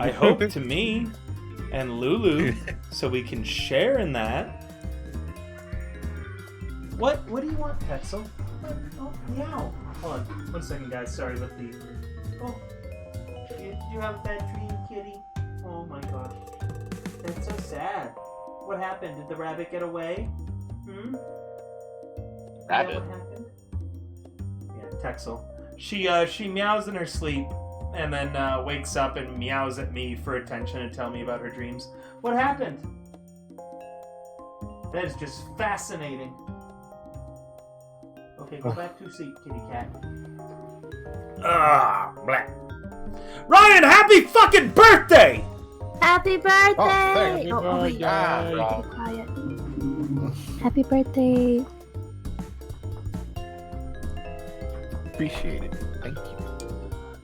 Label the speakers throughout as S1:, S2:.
S1: I hope to me and Lulu, so we can share in that. What do you want, Texel? Oh, meow. Hold on, 1 second, guys. Sorry about the... Oh, do you have a bad dream, kitty? Oh my gosh. That's so sad. What happened? Did the rabbit get away?
S2: Rabbit?
S1: What happened? Yeah, Texel. She meows in her sleep and then wakes up and meows at me for attention and tell me about her dreams. What happened? That is just fascinating. Okay, go back to sleep, kitty cat. Blah. Ryan, happy fucking birthday!
S3: Happy birthday!
S4: Oh, thanks.
S3: Oh, yeah. Be quiet. Happy birthday.
S4: Appreciate it. Thank you.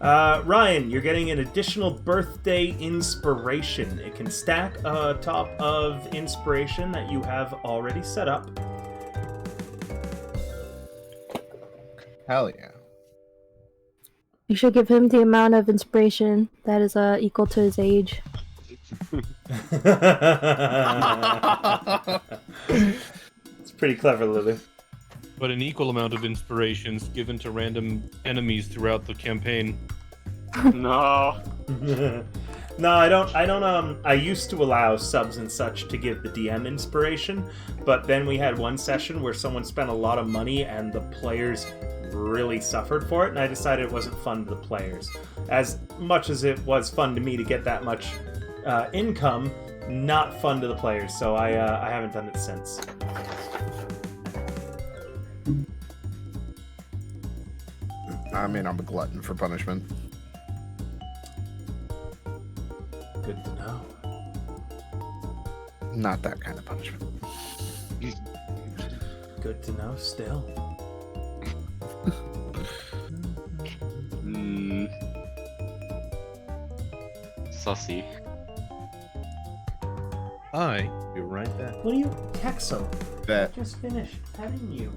S1: Ryan, you're getting an additional birthday inspiration. It can stack top of inspiration that you have already set up.
S4: Hell yeah.
S3: You should give him the amount of inspiration that is equal to his age.
S1: It's pretty clever, Lulu.
S5: But an equal amount of inspirations given to random enemies throughout the campaign.
S2: No.
S1: No, I don't. I used to allow subs and such to give the DM inspiration, but then we had one session where someone spent a lot of money and the players really suffered for it, and I decided it wasn't fun to the players. As much as it was fun to me to get that much income, not fun to the players, so I haven't done it since.
S4: I mean, I'm a glutton for punishment.
S1: Good to know.
S4: Not that kind of punishment.
S1: Good to know still.
S2: Sussy.
S5: You're right back.
S1: What are you, Texel?
S4: That
S1: I just finished petting you.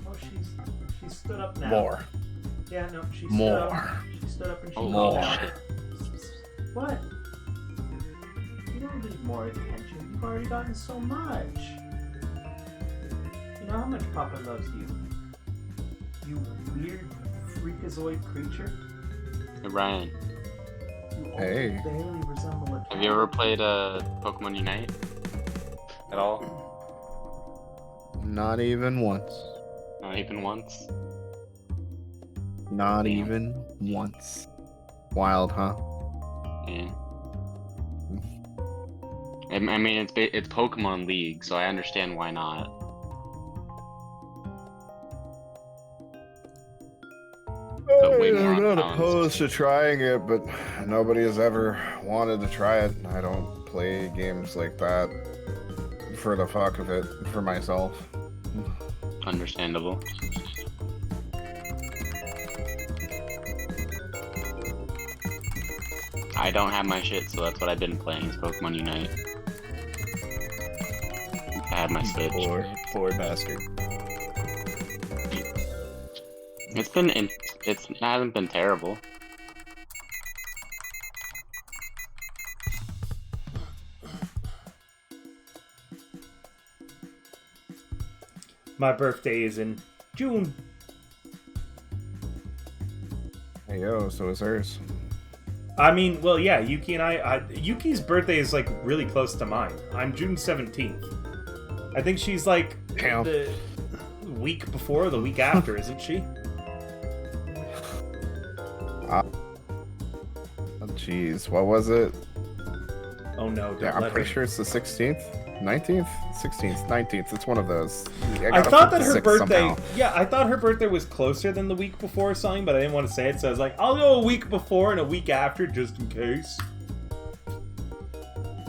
S1: Oh, she's stood up now.
S4: more.
S1: Yeah, no, she stood
S4: More.
S1: up. She stood up and she
S2: More.
S1: moved out. What? You don't need more attention. You've already gotten so much. You know how much Papa loves you. You weird freakazoid creature.
S2: Hey, Ryan,
S1: You
S4: Hey.
S1: barely resemble a cat.
S2: have you ever played Pokemon Unite? At all?
S4: Not even once.
S2: Not even once?
S4: Not
S2: Damn.
S4: even once. Wild, huh?
S2: Yeah. I mean, it's Pokemon League, so I understand why not. But way more
S4: I'm not
S2: unbalanced.
S4: opposed to trying it, but nobody has ever wanted to try it. I don't play games like that for the fuck of it, for myself.
S2: Understandable. I don't have my shit, so that's what I've been playing is Pokemon Unite. I have my Switch.
S4: Poor bastard.
S2: It hasn't been terrible.
S1: My birthday is in June.
S4: Hey yo, so is hers.
S1: I mean, well, yeah, Yuki and Yuki's birthday is like really close to mine. I'm June 17th. I think she's like
S4: Damn.
S1: the week before, or the week after, isn't she?
S4: Oh, jeez, what was it?
S1: Oh no, don't
S4: Yeah, I'm
S1: let
S4: pretty
S1: her.
S4: sure it's the 16th, 19th, 16th, 19th. It's one of those.
S1: I
S4: gotta
S1: thought
S4: put
S1: that
S4: the
S1: her
S4: 6
S1: birthday.
S4: somehow.
S1: Yeah, I thought her birthday was closer than the week before or something, but I didn't want to say it, so I was like, I'll go a week before and a week after just in case.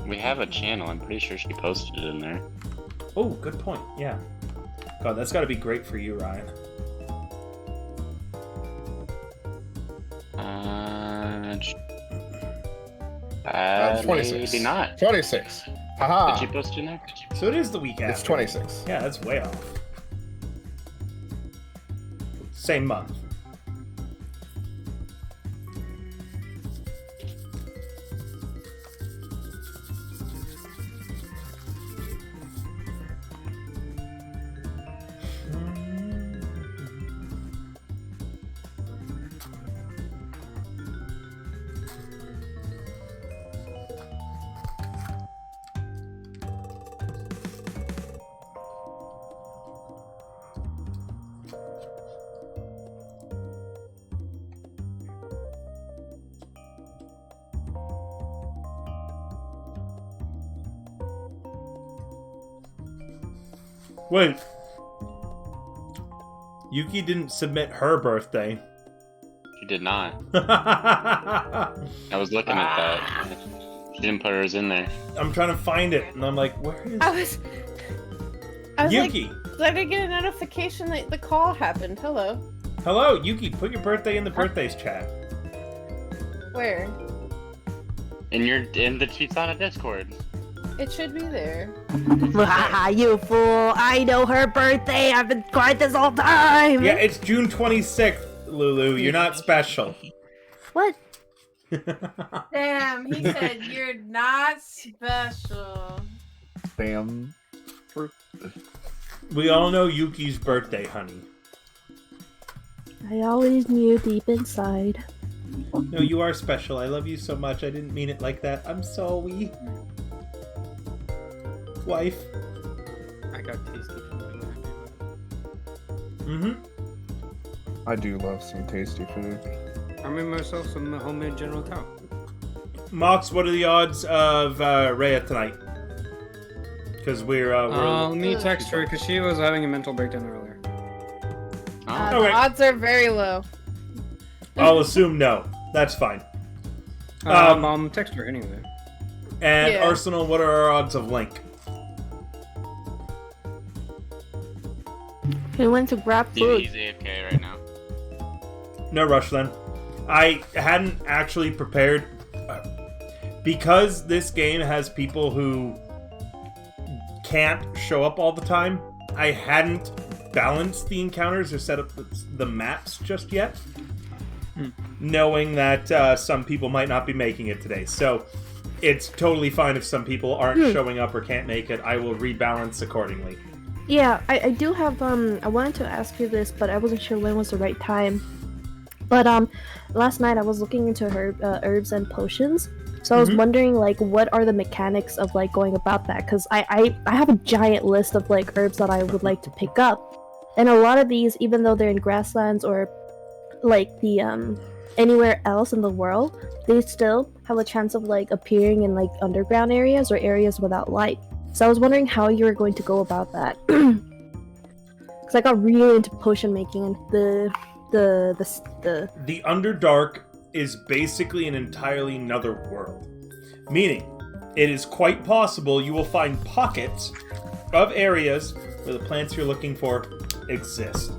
S2: We have a channel, I'm pretty sure she posted it in there.
S1: Oh, good point. Yeah. God, that's got to be great for you, Ryan.
S4: That's 26.
S2: Maybe not.
S4: 26. Haha.
S2: Did she post it in there?
S1: So it is the week after.
S4: It's 26.
S1: Yeah, that's way off. Same month. Wait. Yuki didn't submit her birthday.
S2: She did not.
S1: I'm
S2: I was looking at that. She didn't put hers in there.
S1: trying to find it, and I'm like, where is
S6: I was
S1: Yuki?
S6: like, I didn't get a notification that the call happened. Hello.
S1: Hello, Yuki. Put your birthday in the birthdays chat.
S6: Where?
S2: And you're in the Chiisana Discord.
S6: It should be there.
S3: You fool! I know her birthday. I've been quiet this whole time.
S1: Yeah, it's June 26th, Lulu. You're not special.
S3: What?
S6: Damn, he said you're not special.
S4: Damn.
S1: We all know Yuki's birthday, honey.
S3: I always knew deep inside.
S1: No, you are special. I love you so much. I didn't mean it like that. I'm sorry. Wife.
S7: I got tasty food.
S1: Mm-hmm.
S4: I do love some tasty food.
S7: I made myself some homemade General Tao.
S1: Mox, what are the odds of Rhea tonight? Because we're
S7: Let me text her because she was having a mental breakdown earlier.
S2: Oh.
S6: The
S1: Okay.
S6: odds are very low.
S1: I'll assume no. That's fine.
S7: Text her anyway.
S1: And
S6: Yeah.
S1: Arsenal, what are our odds of Link?
S3: He went to grab food.
S2: He's AFK right now.
S1: No rush then. I hadn't actually prepared because this game has people who can't show up all the time. I hadn't balanced the encounters or set up the maps just yet, knowing that some people might not be making it today. So it's totally fine if some people aren't showing up or can't make it. I will rebalance accordingly.
S3: Yeah, I do have, I wanted to ask you this, but I wasn't sure when was the right time. But, last night I was looking into herbs and potions, so I was wondering, like, what are the mechanics of, like, going about that? Because I have a giant list of, like, herbs that I would like to pick up, and a lot of these, even though they're in grasslands or, like, the, anywhere else in the world, they still have a chance of, like, appearing in, like, underground areas or areas without light. So I was wondering how you were going to go about that. Because I got really into potion making, and the
S1: Underdark is basically an entirely another world. Meaning, it is quite possible you will find pockets of areas where the plants you're looking for exist.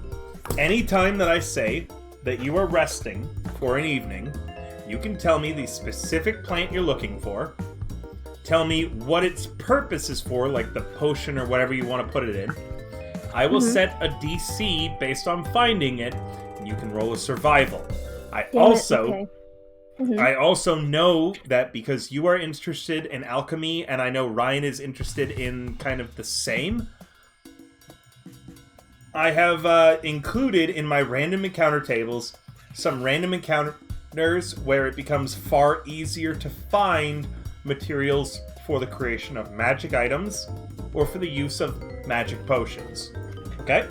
S1: Anytime that I say that you are resting for an evening, you can tell me the specific plant you're looking for, tell me what its purpose is for, like the potion or whatever you want to put it in. I will set a DC based on finding it, and you can roll a survival. I also know that because you are interested in alchemy, and I know Ryan is interested in kind of the same, I have included in my random encounter tables some random encounters where it becomes far easier to find materials for the creation of magic items or for the use of magic potions. Okay?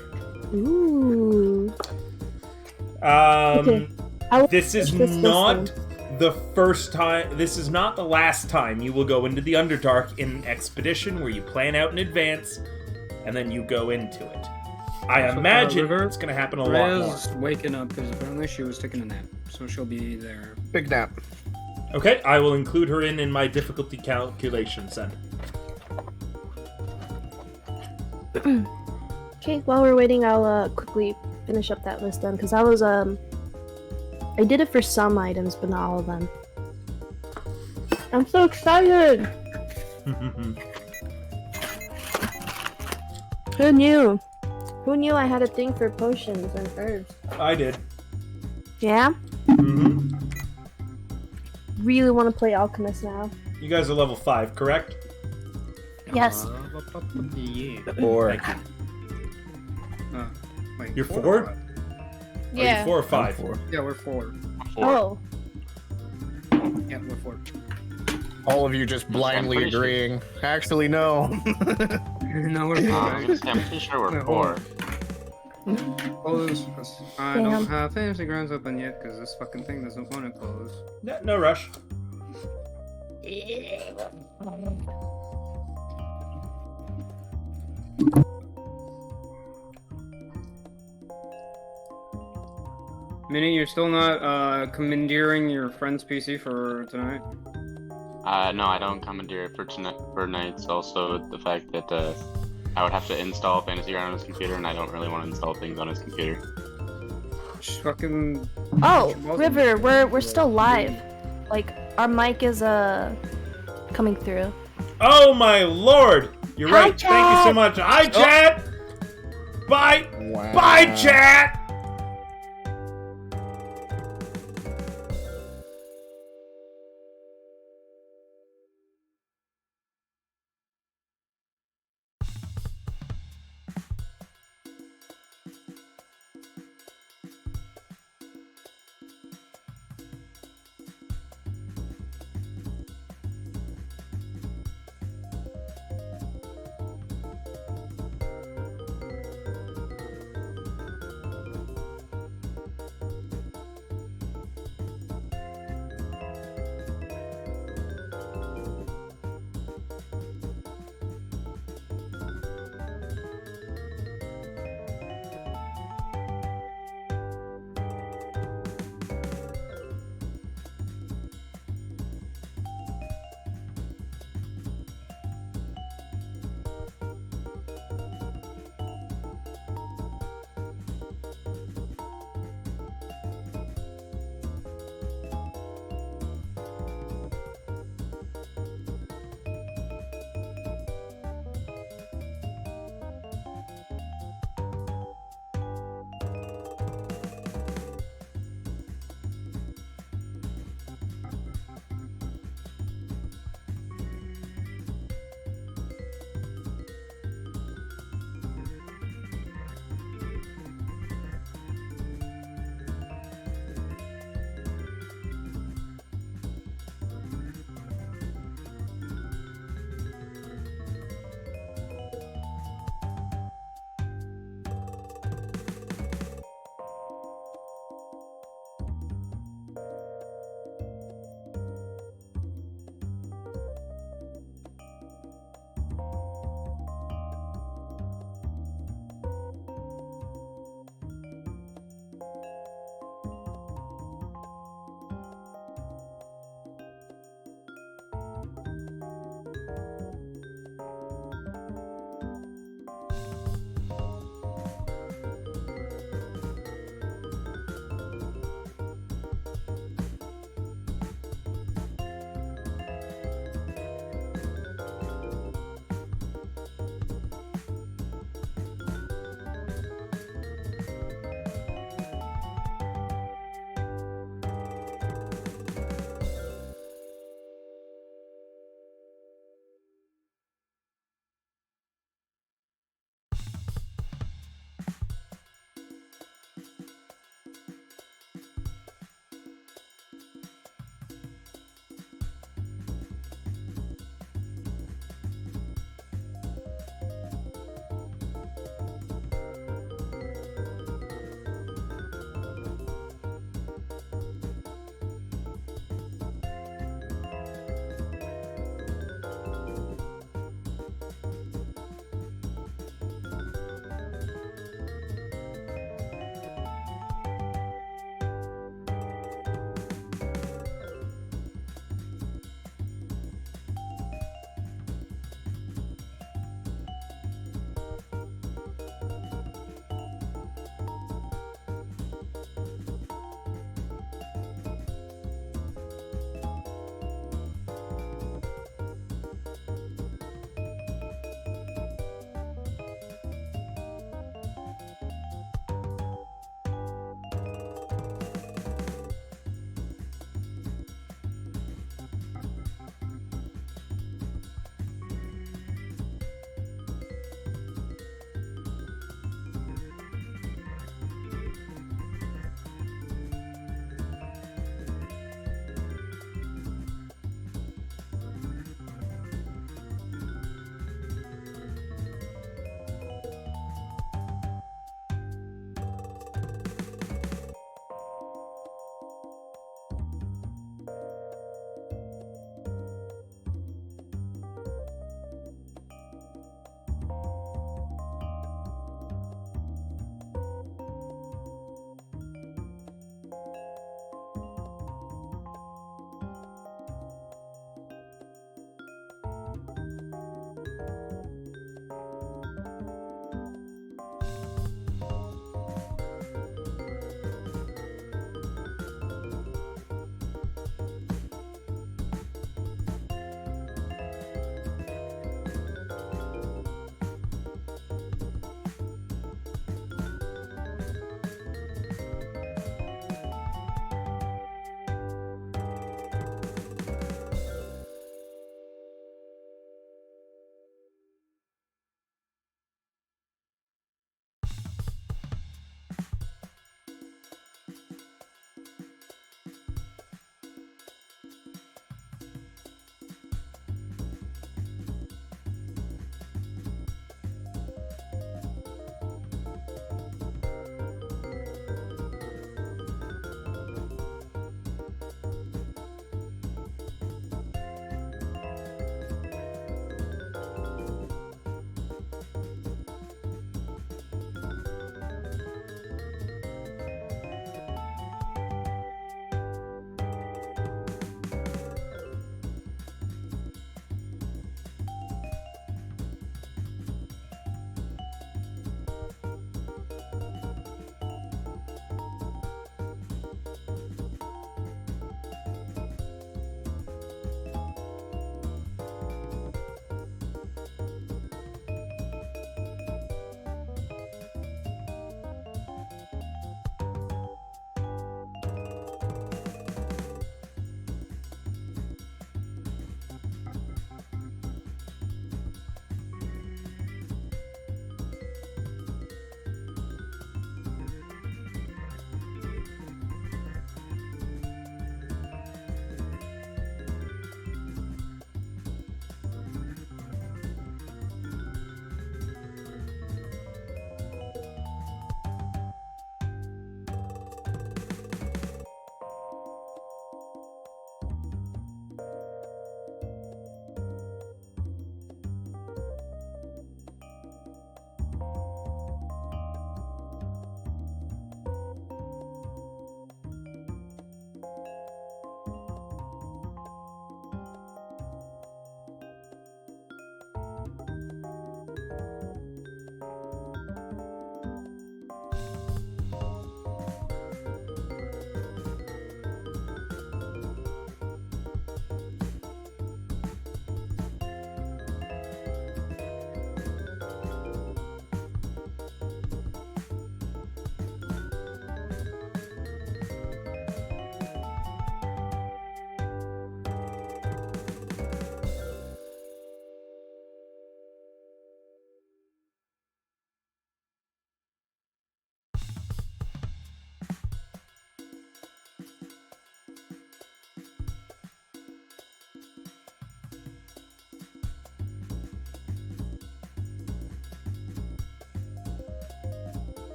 S3: Ooh.
S1: This is not the first time, this is not the last time you will go into the Underdark in an expedition where you plan out in advance and then you go into it. I imagine it's going to happen a lot more.
S7: Rhea's waking up because apparently she was taking a nap, so she'll be there.
S4: Big nap.
S1: Okay, I will include her in my difficulty calculations then.
S3: Okay, while we're waiting, I'll quickly finish up that list then, because I was I did it for some items, but not all of them. I'm so excited! Who knew? Who knew I had a thing for potions and herbs?
S1: I did.
S3: Yeah?
S1: Mm-hmm.
S3: Really want to play Alchemist now.
S1: You guys are level 5, correct?
S3: Yes.
S7: Yeah.
S4: Or
S1: Thank you.
S7: Wait,
S1: You're 4?
S7: or five?
S1: Are you
S6: Yeah.
S1: 4 or 5?
S7: Yeah, we're 4.
S2: 4.
S3: Oh.
S7: Yeah, we're 4.
S4: all of you just blindly
S2: pretty sure-
S4: agreeing. Actually, no.
S7: No, we're 4.
S2: I'm pretty sure we're
S7: Wait,
S2: 4.
S7: Close. I
S3: Damn.
S7: don't have fantasy grounds open yet because this fucking thing doesn't want to close.
S1: No rush.
S7: Minnie, you're still not commandeering your friend's PC for tonight?
S2: No, I don't commandeer it for tonight for nights. Also, the fact that I would have to install Fantasy Ground on his computer, and I don't really want to install things on his computer.
S7: Just fucking.
S3: Oh, River, we're still live. Like our mic is coming through.
S1: Oh my lord! You're
S3: Hi,
S1: right. Thank you so
S3: chat.
S1: much. Hi, chat. Bye.
S4: Wow.
S1: Bye, chat.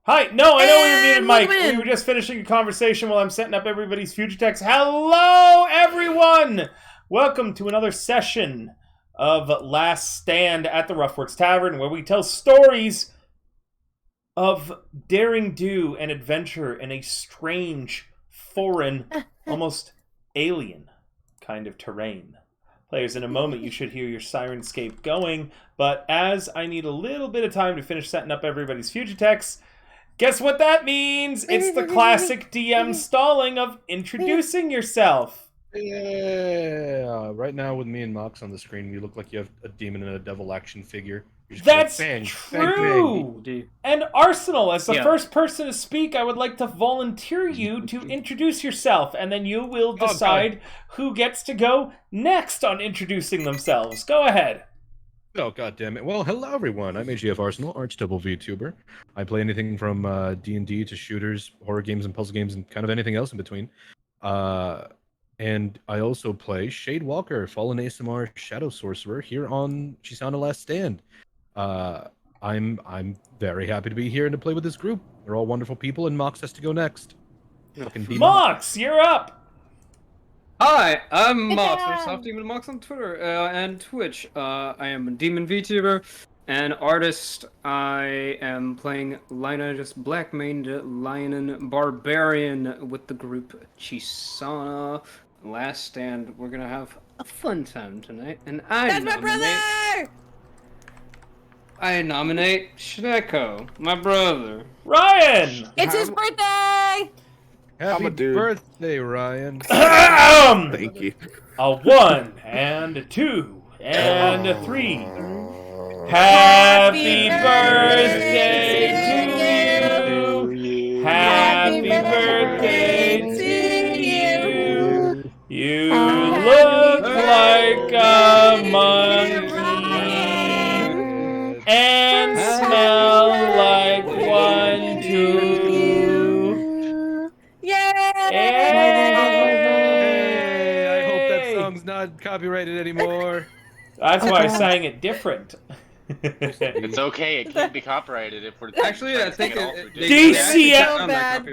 S1: Hi. No, I know we were muted,
S6: And
S1: Mike.
S6: welcome in.
S1: We were just finishing a conversation while I'm setting up everybody's future text. Hello, everyone. Welcome to another session of Last Stand at the Roughworks Tavern, where we tell stories of daring do and adventure in a strange, foreign, almost alien kind of terrain. Players, in a moment you should hear your Sirenscape going, but as I need a little bit of time to finish setting up everybody's future text, guess what that means? It's the classic DM stalling of introducing yourself.
S5: Yeah. Right now, with me and Mox on the screen, you look like you have a demon and a devil action figure. You're just
S1: That's
S5: going
S1: true.
S7: D.
S1: And Arsenal, as the
S7: Yeah.
S1: first person to speak, I would like to volunteer you to introduce yourself, and then you will decide who gets to go next on introducing themselves. Go ahead.
S5: Oh, god damn it. Well, hello, everyone. I'm AGF Arsenal, Archdevil VTuber. I play anything from D&D to shooters, horror games, and puzzle games, and kind of anything else in between. And I also play Shade Walker, Fallen ASMR Shadow Sorcerer, here on Chiisana Last Stand. I'm very happy to be here and to play with this group. They're all wonderful people, and Mox has to go next. Fucking demon.
S1: Mox, you're up.
S7: Hi, I'm Mox.
S6: Yeah.
S7: I'm Soft Demon Mox on Twitter and Twitch. I am a Demon VTuber, an artist. I am playing Lioness Black-maned Lionin Barbarian with the group Chiisana Last Stand. We're gonna have a fun time tonight, and
S6: That's my brother!
S7: I nominate Shneko, my brother.
S1: Ryan.
S6: It's his birthday!
S5: Happy
S4: a dude.
S5: birthday, Ryan.
S4: Thank you.
S1: A 1 and a 2 and a 3. Happy birthday to you. Happy birthday to you. You look like a monkey and smell like one too.
S5: Hey, I hope that song's not copyrighted anymore.
S1: That's why I sang it different.
S2: It's okay. It can't be copyrighted if we're
S7: Actually, I think
S1: DCM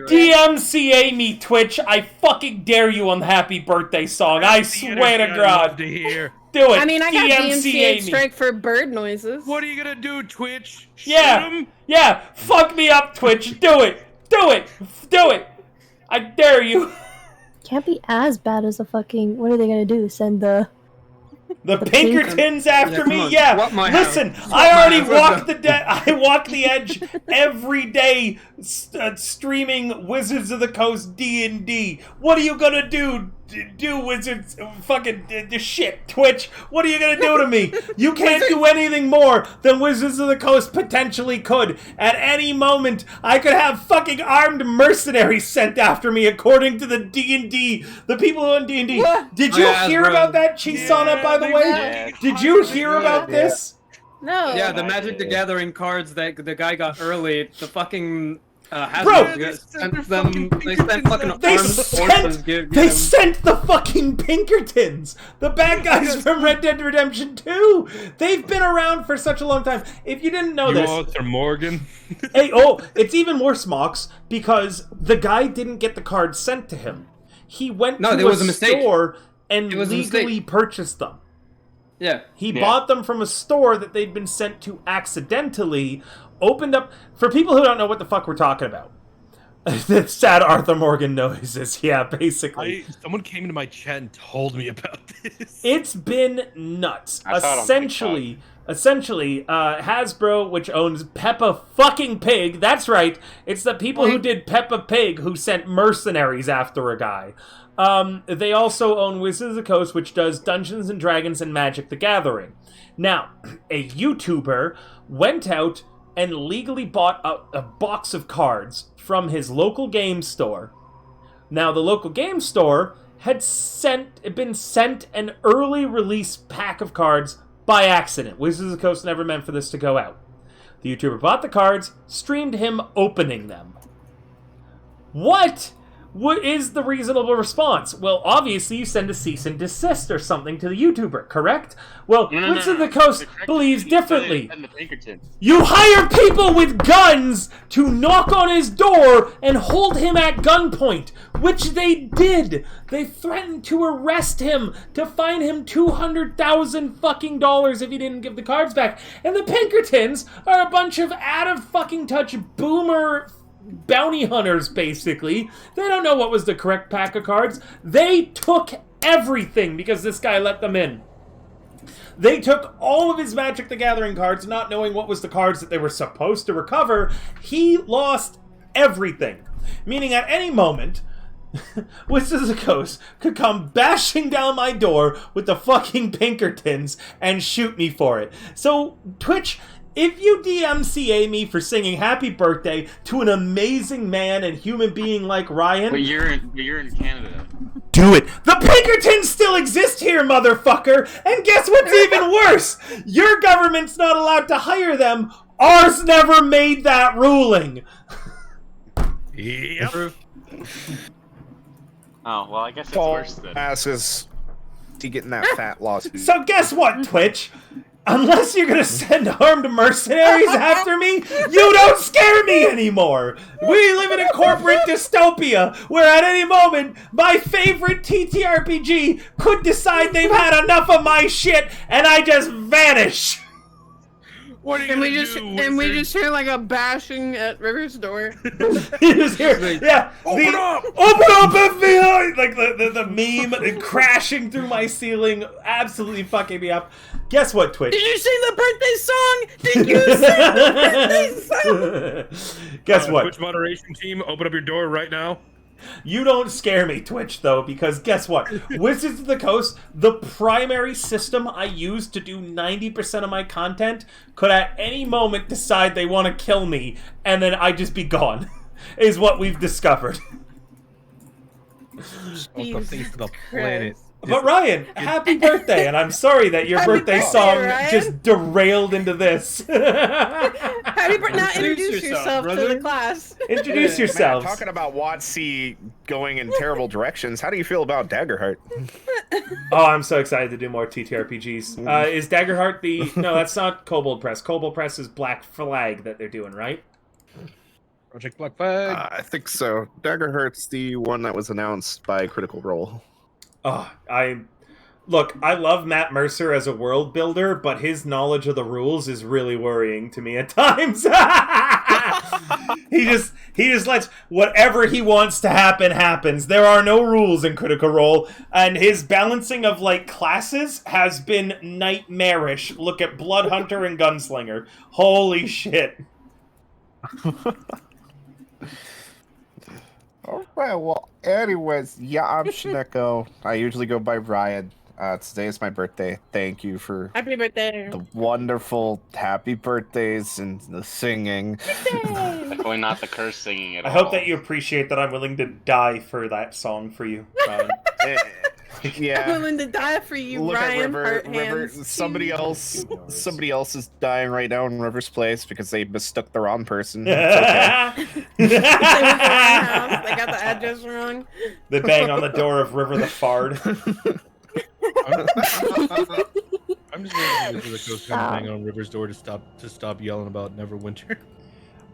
S1: DMCA me, Twitch. I fucking dare you on the happy birthday song. I swear to
S5: I'd love
S1: God.
S5: to hear.
S1: Do it.
S6: I mean, I got DMCA
S1: me.
S6: strike for bird noises.
S5: What are you gonna do, Twitch?
S1: Yeah.
S5: Shoot 'em?
S1: Yeah. Fuck me up, Twitch. Do it. Do it. Do it. I dare you.
S3: Can't be as bad as a fucking. What are they gonna do? Send the.
S1: The Pinkertons after
S7: come
S1: me?
S7: on,
S1: Yeah.
S7: swap my
S1: Listen,
S7: house.
S1: I
S7: Swap my
S1: already
S7: house.
S1: I walk the edge every day streaming Wizards of the Coast D&D. What are you gonna do? Do Wizards fucking shit, Twitch? What are you gonna do to me? You can't do anything more than Wizards of the Coast potentially could. At any moment, I could have fucking armed mercenaries sent after me, according to the D&D. The people who own D&D.
S6: What?
S1: Did you
S7: Yeah,
S1: hear
S7: bro.
S1: about that, Chiisana, by the way?
S2: Yeah.
S1: Did you hear about this?
S6: No.
S7: Yeah, the
S2: I
S7: Magic the
S2: did.
S7: Gathering cards that the guy got early, the fucking
S1: Bro!
S7: Hasbro sent them. They sent fucking
S1: They
S7: armed forces.
S1: they sent the fucking Pinkertons, the bad guys from Red Dead Redemption 2. They've been around for such a long time. If you didn't know
S5: You
S1: this,
S5: Arthur Morgan.
S1: hey, it's even more smocks because the guy didn't get the cards sent to him. He went
S7: No,
S1: to
S7: there
S1: a
S7: was a mistake.
S1: store and
S7: It was a
S1: legally
S7: mistake.
S1: purchased them.
S7: Yeah.
S1: He
S2: Yeah.
S1: bought them from a store that they'd been sent to accidentally, opened up. For people who don't know what the fuck we're talking about, the sad Arthur Morgan noises, yeah, basically.
S5: Someone came into my chat and told me about this.
S1: It's been nuts.
S2: I saw it on
S1: Essentially, Hasbro, which owns Peppa fucking Pig, that's right, it's the people who did Peppa Pig who sent mercenaries after a guy. They also own Wizards of the Coast, which does Dungeons and Dragons and Magic the Gathering. Now, a YouTuber went out and legally bought a box of cards from his local game store. Now, the local game store had been sent an early release pack of cards by accident. Wizards of the Coast never meant for this to go out. The YouTuber bought the cards, streamed him opening them. What What is the reasonable response? Well, obviously you send a cease and desist or something to the YouTuber, correct? Well, Wizards of the Coast believes differently. You hire people with guns to knock on his door and hold him at gunpoint, which they did. They threatened to arrest him, to fine him $200,000 fucking dollars if he didn't give the cards back. And the Pinkertons are a bunch of out of fucking touch boomer bounty hunters, basically. They don't know what was the correct pack of cards. They took everything because this guy let them in. They took all of his Magic the Gathering cards, not knowing what was the cards that they were supposed to recover. He lost everything. Meaning at any moment, Wizards of the Coast could come bashing down my door with the fucking Pinkertons and shoot me for it. So, Twitch, if you DMCA me for singing happy birthday to an amazing man and human being like Ryan...
S2: But you're in Canada.
S1: Do it! The Pinkertons still exist here, motherfucker! And guess what's even worse? Your government's not allowed to hire them. Ours never made that ruling.
S5: Yep.
S2: Oh, well, I guess it's worse then.
S4: Asses to getting that fat lawsuit.
S1: So guess what, Twitch? Unless you're gonna send armed mercenaries after me, you don't scare me anymore! We live in a corporate dystopia where at any moment, my favorite TTRPG could decide they've had enough of my shit and I just vanish!
S5: What are you
S6: And we
S5: gonna
S6: just
S5: do,
S6: and we
S5: wizard?
S6: just hear like a bashing at River's door.
S1: You just hear, yeah,
S5: Open up!
S1: Open up, FBI! Like the meme crashing through my ceiling, absolutely fucking me up. Guess what, Twitch?
S6: Did you sing the birthday song? Did you sing the birthday song?
S1: Guess what?
S5: Twitch moderation team, open up your door right now.
S1: You don't scare me, Twitch, though, because guess what? Wizards of the Coast, the primary system I use to do 90% of my content, could at any moment decide they want to kill me, and then I just be gone, is what we've discovered.
S5: Off the face of the
S6: Jesus
S5: planet.
S1: But Ryan, happy birthday, and I'm sorry that your
S6: Happy
S1: birthday
S6: birthday,
S1: song
S6: Ryan.
S1: just derailed into this.
S6: Happy birthday! Now introduce yourself to
S7: brother.
S6: the class.
S1: Introduce
S4: Man,
S1: yourselves.
S4: talking about WotC going in terrible directions, how do you feel about Daggerheart?
S1: Oh, I'm so excited to do more TTRPGs. Is Daggerheart the... No, that's not Kobold Press. Kobold Press is Black Flag that they're doing, right?
S5: Project Black Flag.
S4: I think so. Daggerheart's the one that was announced by Critical Role.
S1: Oh, I love Matt Mercer as a world builder, but his knowledge of the rules is really worrying to me at times. He just lets whatever he wants to happen happens. There are no rules in Critical Role, and his balancing of like classes has been nightmarish. Look at Blood Hunter and Gunslinger. Holy shit.
S4: Alright, well, anyways, yeah, I'm Shineko. I usually go by Ryan. Today is my birthday. Thank you for
S6: Happy birthday!
S4: the wonderful happy birthdays and the singing.
S2: Definitely not the curse singing at
S1: I
S2: all.
S1: hope that you appreciate that I'm willing to die for that song for you, Ryan.
S6: I'm
S4: Yeah.
S6: willing to die for you,
S4: Look
S6: Ryan.
S4: at River.
S6: Heart
S4: River.
S6: hands.
S4: Somebody else is dying right now in River's place because they mistook the wrong person.
S6: They went to the wrong house. They got the address wrong.
S1: They bang on the door of River the Fard.
S5: I'm just waiting for the Coast to bang on River's door to stop yelling about Neverwinter.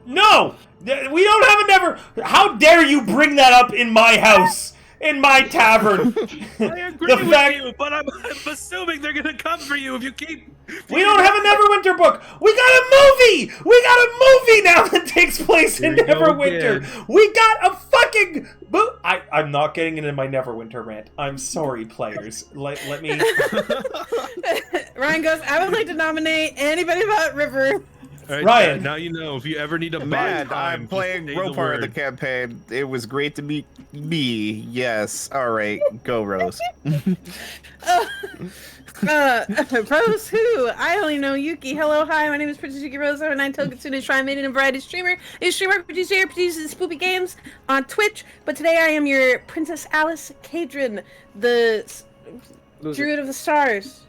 S1: No! We don't have a never... How dare you bring that up in my house? In my tavern?
S5: I agree
S1: The
S5: with
S1: fact-
S5: you, but I'm assuming they're gonna come for you if you keep.
S1: We don't have a Neverwinter book! We got a movie! We got a movie now that takes place in
S5: Here we go
S1: Neverwinter!
S5: again.
S1: We got a fucking... I'm not getting into my Neverwinter rant. I'm sorry, players. Let me...
S6: Ryan goes, I would like to nominate anybody but River.
S5: All right,
S1: Ryan.
S5: now you know if you ever need to buy
S4: Man,
S5: time.
S4: I'm playing
S5: just say
S4: Ro
S5: the
S4: part of the
S5: word.
S4: campaign. It was great to meet me. Yes. All right. Go, Rose.
S6: Rose who? I only know Yuki. Hello, hi, my name is Princess Yuki Rose. I'm a 9-tailed Kitsune Shrine Maiden and variety streamer. A streamer, producer, produces spoopy games on Twitch. But today I am your Princess Alice Cadron, the Druid of the Stars.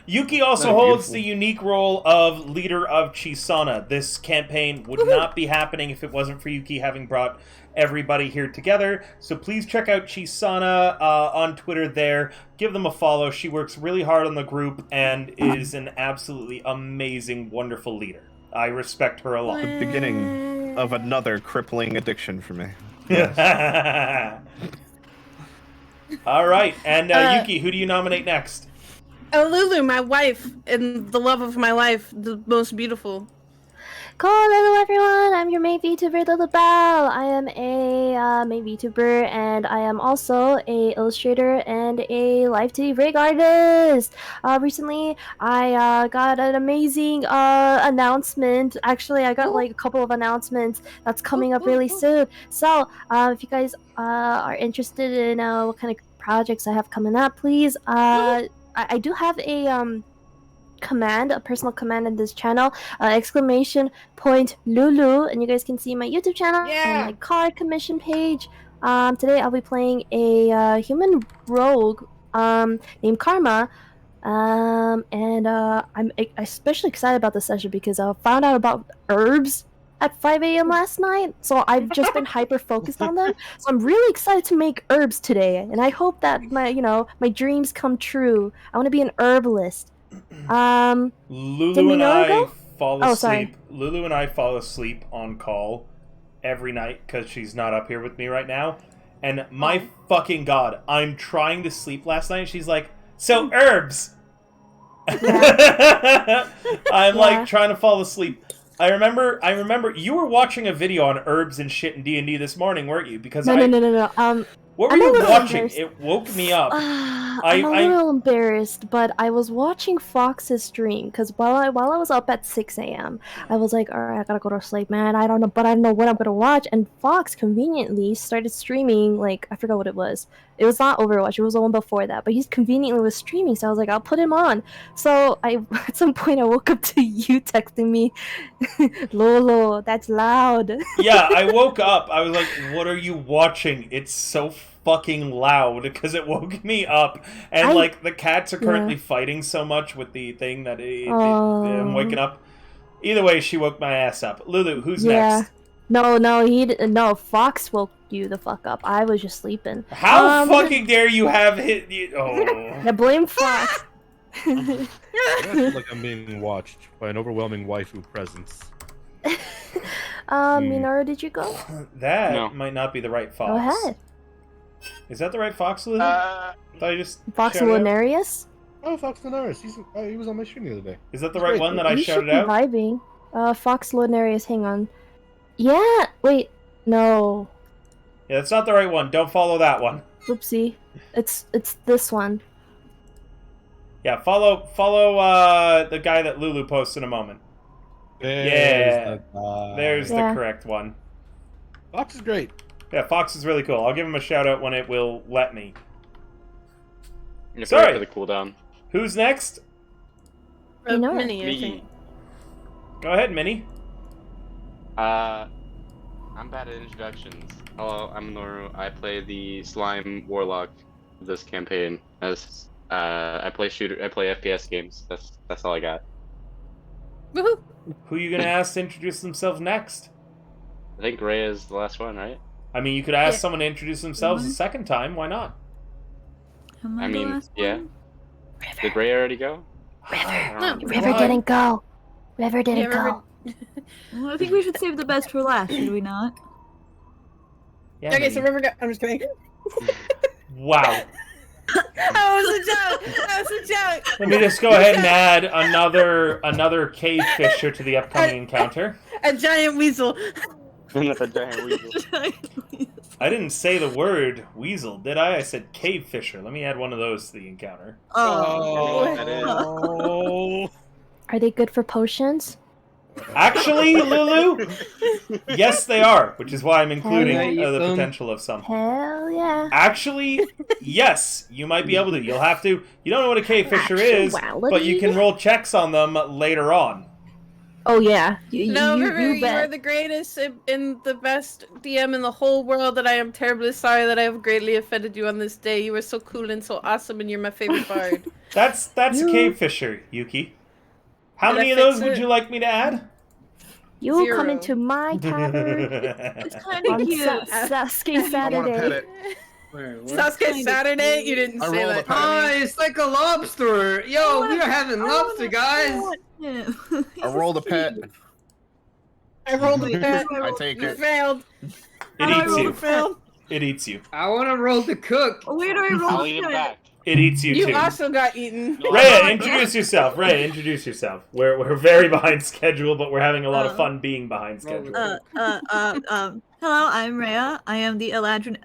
S1: Yuki also
S7: Oh,
S1: holds
S7: beautiful.
S1: the unique role of leader of Chiisana. This campaign would not be happening if it wasn't for Yuki having brought everybody here together. So please check out Chiisana on Twitter there. Give them a follow. She works really hard on the group and is an absolutely amazing, wonderful leader. I respect her a lot.
S4: The beginning of another crippling addiction for me.
S1: All right, and Yuki, who do you nominate next?
S6: Oh, Lulu, my wife and the love of my life, the most beautiful.
S3: Hello everyone, I'm your main VTuber Lilibelle. I am a main VTuber and I am also a illustrator and a live TV rig artist. Recently, I got an amazing announcement. Actually, I got like a couple of announcements that's coming up really soon. So, if you guys are interested in what kind of projects I have coming up, please. I do have a personal command in this channel, !Lulu, and you guys can see my YouTube channel and my card commission page. Today I'll be playing a human rogue named Karma, and I'm especially excited about this session because I found out about herbs at 5 a.m. last night, so I've just been hyper focused on them. So I'm really excited to make herbs today, and I hope that my dreams come true. I want to be an herbalist.
S1: Lulu and I fall asleep.
S3: sorry.
S1: Lulu and I fall asleep on call every night because she's not up here with me right now. And my fucking god, I'm trying to sleep last night. She's like, "So herbs." I'm like trying to fall asleep. I remember you were watching a video on herbs and shit in D&D this morning, weren't you? Because
S3: No.
S1: what were you watching? It woke me up.
S3: I'm a little embarrassed, but I was watching Fox's stream because while I was up at 6 a.m., I was like, all right, I gotta go to sleep, man. I don't know what I'm gonna watch. And Fox conveniently started streaming, like, I forgot what it was. It was not Overwatch. It was the one before that. But he conveniently was streaming, so I was like, I'll put him on. So at some point, I woke up to you texting me, Lolo, that's loud.
S1: Yeah, I woke up. I was like, what are you watching? It's so fucking loud because it woke me up. And, like, the cats are currently fighting so much with the thing that I'm waking up. Either way, she woke my ass up. Lulu, who's next?
S3: No, Fox woke you the fuck up. I was just sleeping.
S1: How fucking dare you have hit you? Oh.
S3: I blame Fox.
S5: I feel like I'm being watched by an overwhelming waifu presence.
S3: Minoru, did you go?
S1: That might not be the right Fox.
S3: Go ahead.
S1: Is that the right Fox, Lulu? I thought you just
S3: Fox
S1: shouted out.
S3: Lunarius?
S5: Oh, Fox Lunaris. He was on my stream the other day.
S1: Is that the right one that I
S3: You
S1: shouted
S3: should be
S1: out?
S3: vibing. Fox Lunarius, hang on. Yeah, wait, no.
S1: Yeah, that's not the right one. Don't follow that one.
S3: Oopsie. It's this one.
S1: Yeah, follow the guy that Lulu posts in a moment. There's the correct one.
S5: Fox is great.
S1: Yeah, Fox is really cool. I'll give him a shout out when it will let me.
S2: Sorry.
S1: Sorry.
S2: For the cooldown.
S1: Who's next?
S6: Minnie, I
S2: Me.
S6: think.
S1: Go ahead, Minnie.
S2: I'm bad at introductions. Hello, I'm Noru. I play the Slime Warlock this campaign. As I play FPS games. That's all I got.
S6: Woohoo!
S1: Who are you gonna ask to introduce themselves next?
S2: I think Ray is the last one, right?
S1: I mean, you could ask someone to introduce themselves a second time. Why not?
S2: I mean, yeah. Did Ray already go?
S3: River didn't go. River didn't go.
S8: Well, I think we should save the best for last, should we not?
S1: Yeah,
S6: Okay,
S1: Minnie.
S6: so River, I'm just kidding.
S1: Wow.
S6: That was a joke. That was a joke.
S1: Let me just go ahead and add another cave fisher to the upcoming encounter.
S6: A giant weasel.
S2: Another giant weasel.
S1: I didn't say the word weasel, did I? I said cave fisher. Let me add one of those to the encounter.
S2: Oh.
S3: Are they good for potions?
S1: Actually, Lulu, yes, they are, which is why I'm including
S7: Can I eat
S1: the
S7: them?
S1: potential of some.
S3: Hell yeah.
S1: Actually, yes, you might be able to. You'll have to. You don't know what a cave fisher is, but you can roll checks on them later on.
S3: Oh yeah,
S6: No, River,
S3: you
S6: you are
S3: bet.
S6: the greatest and the best DM in the whole world, and I am terribly sorry that I have greatly offended you on this day. You were so cool and so awesome, and you're my favorite bard.
S1: That's a
S3: You-
S1: cave fisher, Yuki. How
S6: Did I
S1: many of
S6: fix
S1: those would
S6: it?
S1: you like me to add?
S3: You come
S6: 0.
S3: into my tavern
S8: It's kind of
S3: on
S8: cute.
S3: Sasuke
S4: I want to pet
S3: Saturday.
S4: it.
S7: Wait, what?
S6: Sasuke
S8: Kinda
S6: Saturday? You didn't
S4: I
S6: say
S4: rolled a
S6: that.
S4: pet.
S7: Oh,
S6: Tommy.
S7: it's like a lobster. Yo, we are having lobster, guys.
S4: I rolled a pet.
S6: I rolled a pet.
S4: I take
S6: You
S4: it.
S6: failed.
S1: It
S8: do I
S1: eats
S8: roll
S1: you.
S8: the fail?
S1: It eats you.
S7: I want to roll the cook.
S8: Where do I roll
S2: I'll
S8: the
S2: eat him
S8: pet?
S2: back.
S1: It eats you
S6: You
S1: too.
S6: also got eaten.
S2: No,
S1: Rhea, introduce yourself. Rhea, introduce yourself. We're very behind schedule, but we're having a lot of fun being behind schedule.
S8: Hello, I'm Rhea. I am the Eladrin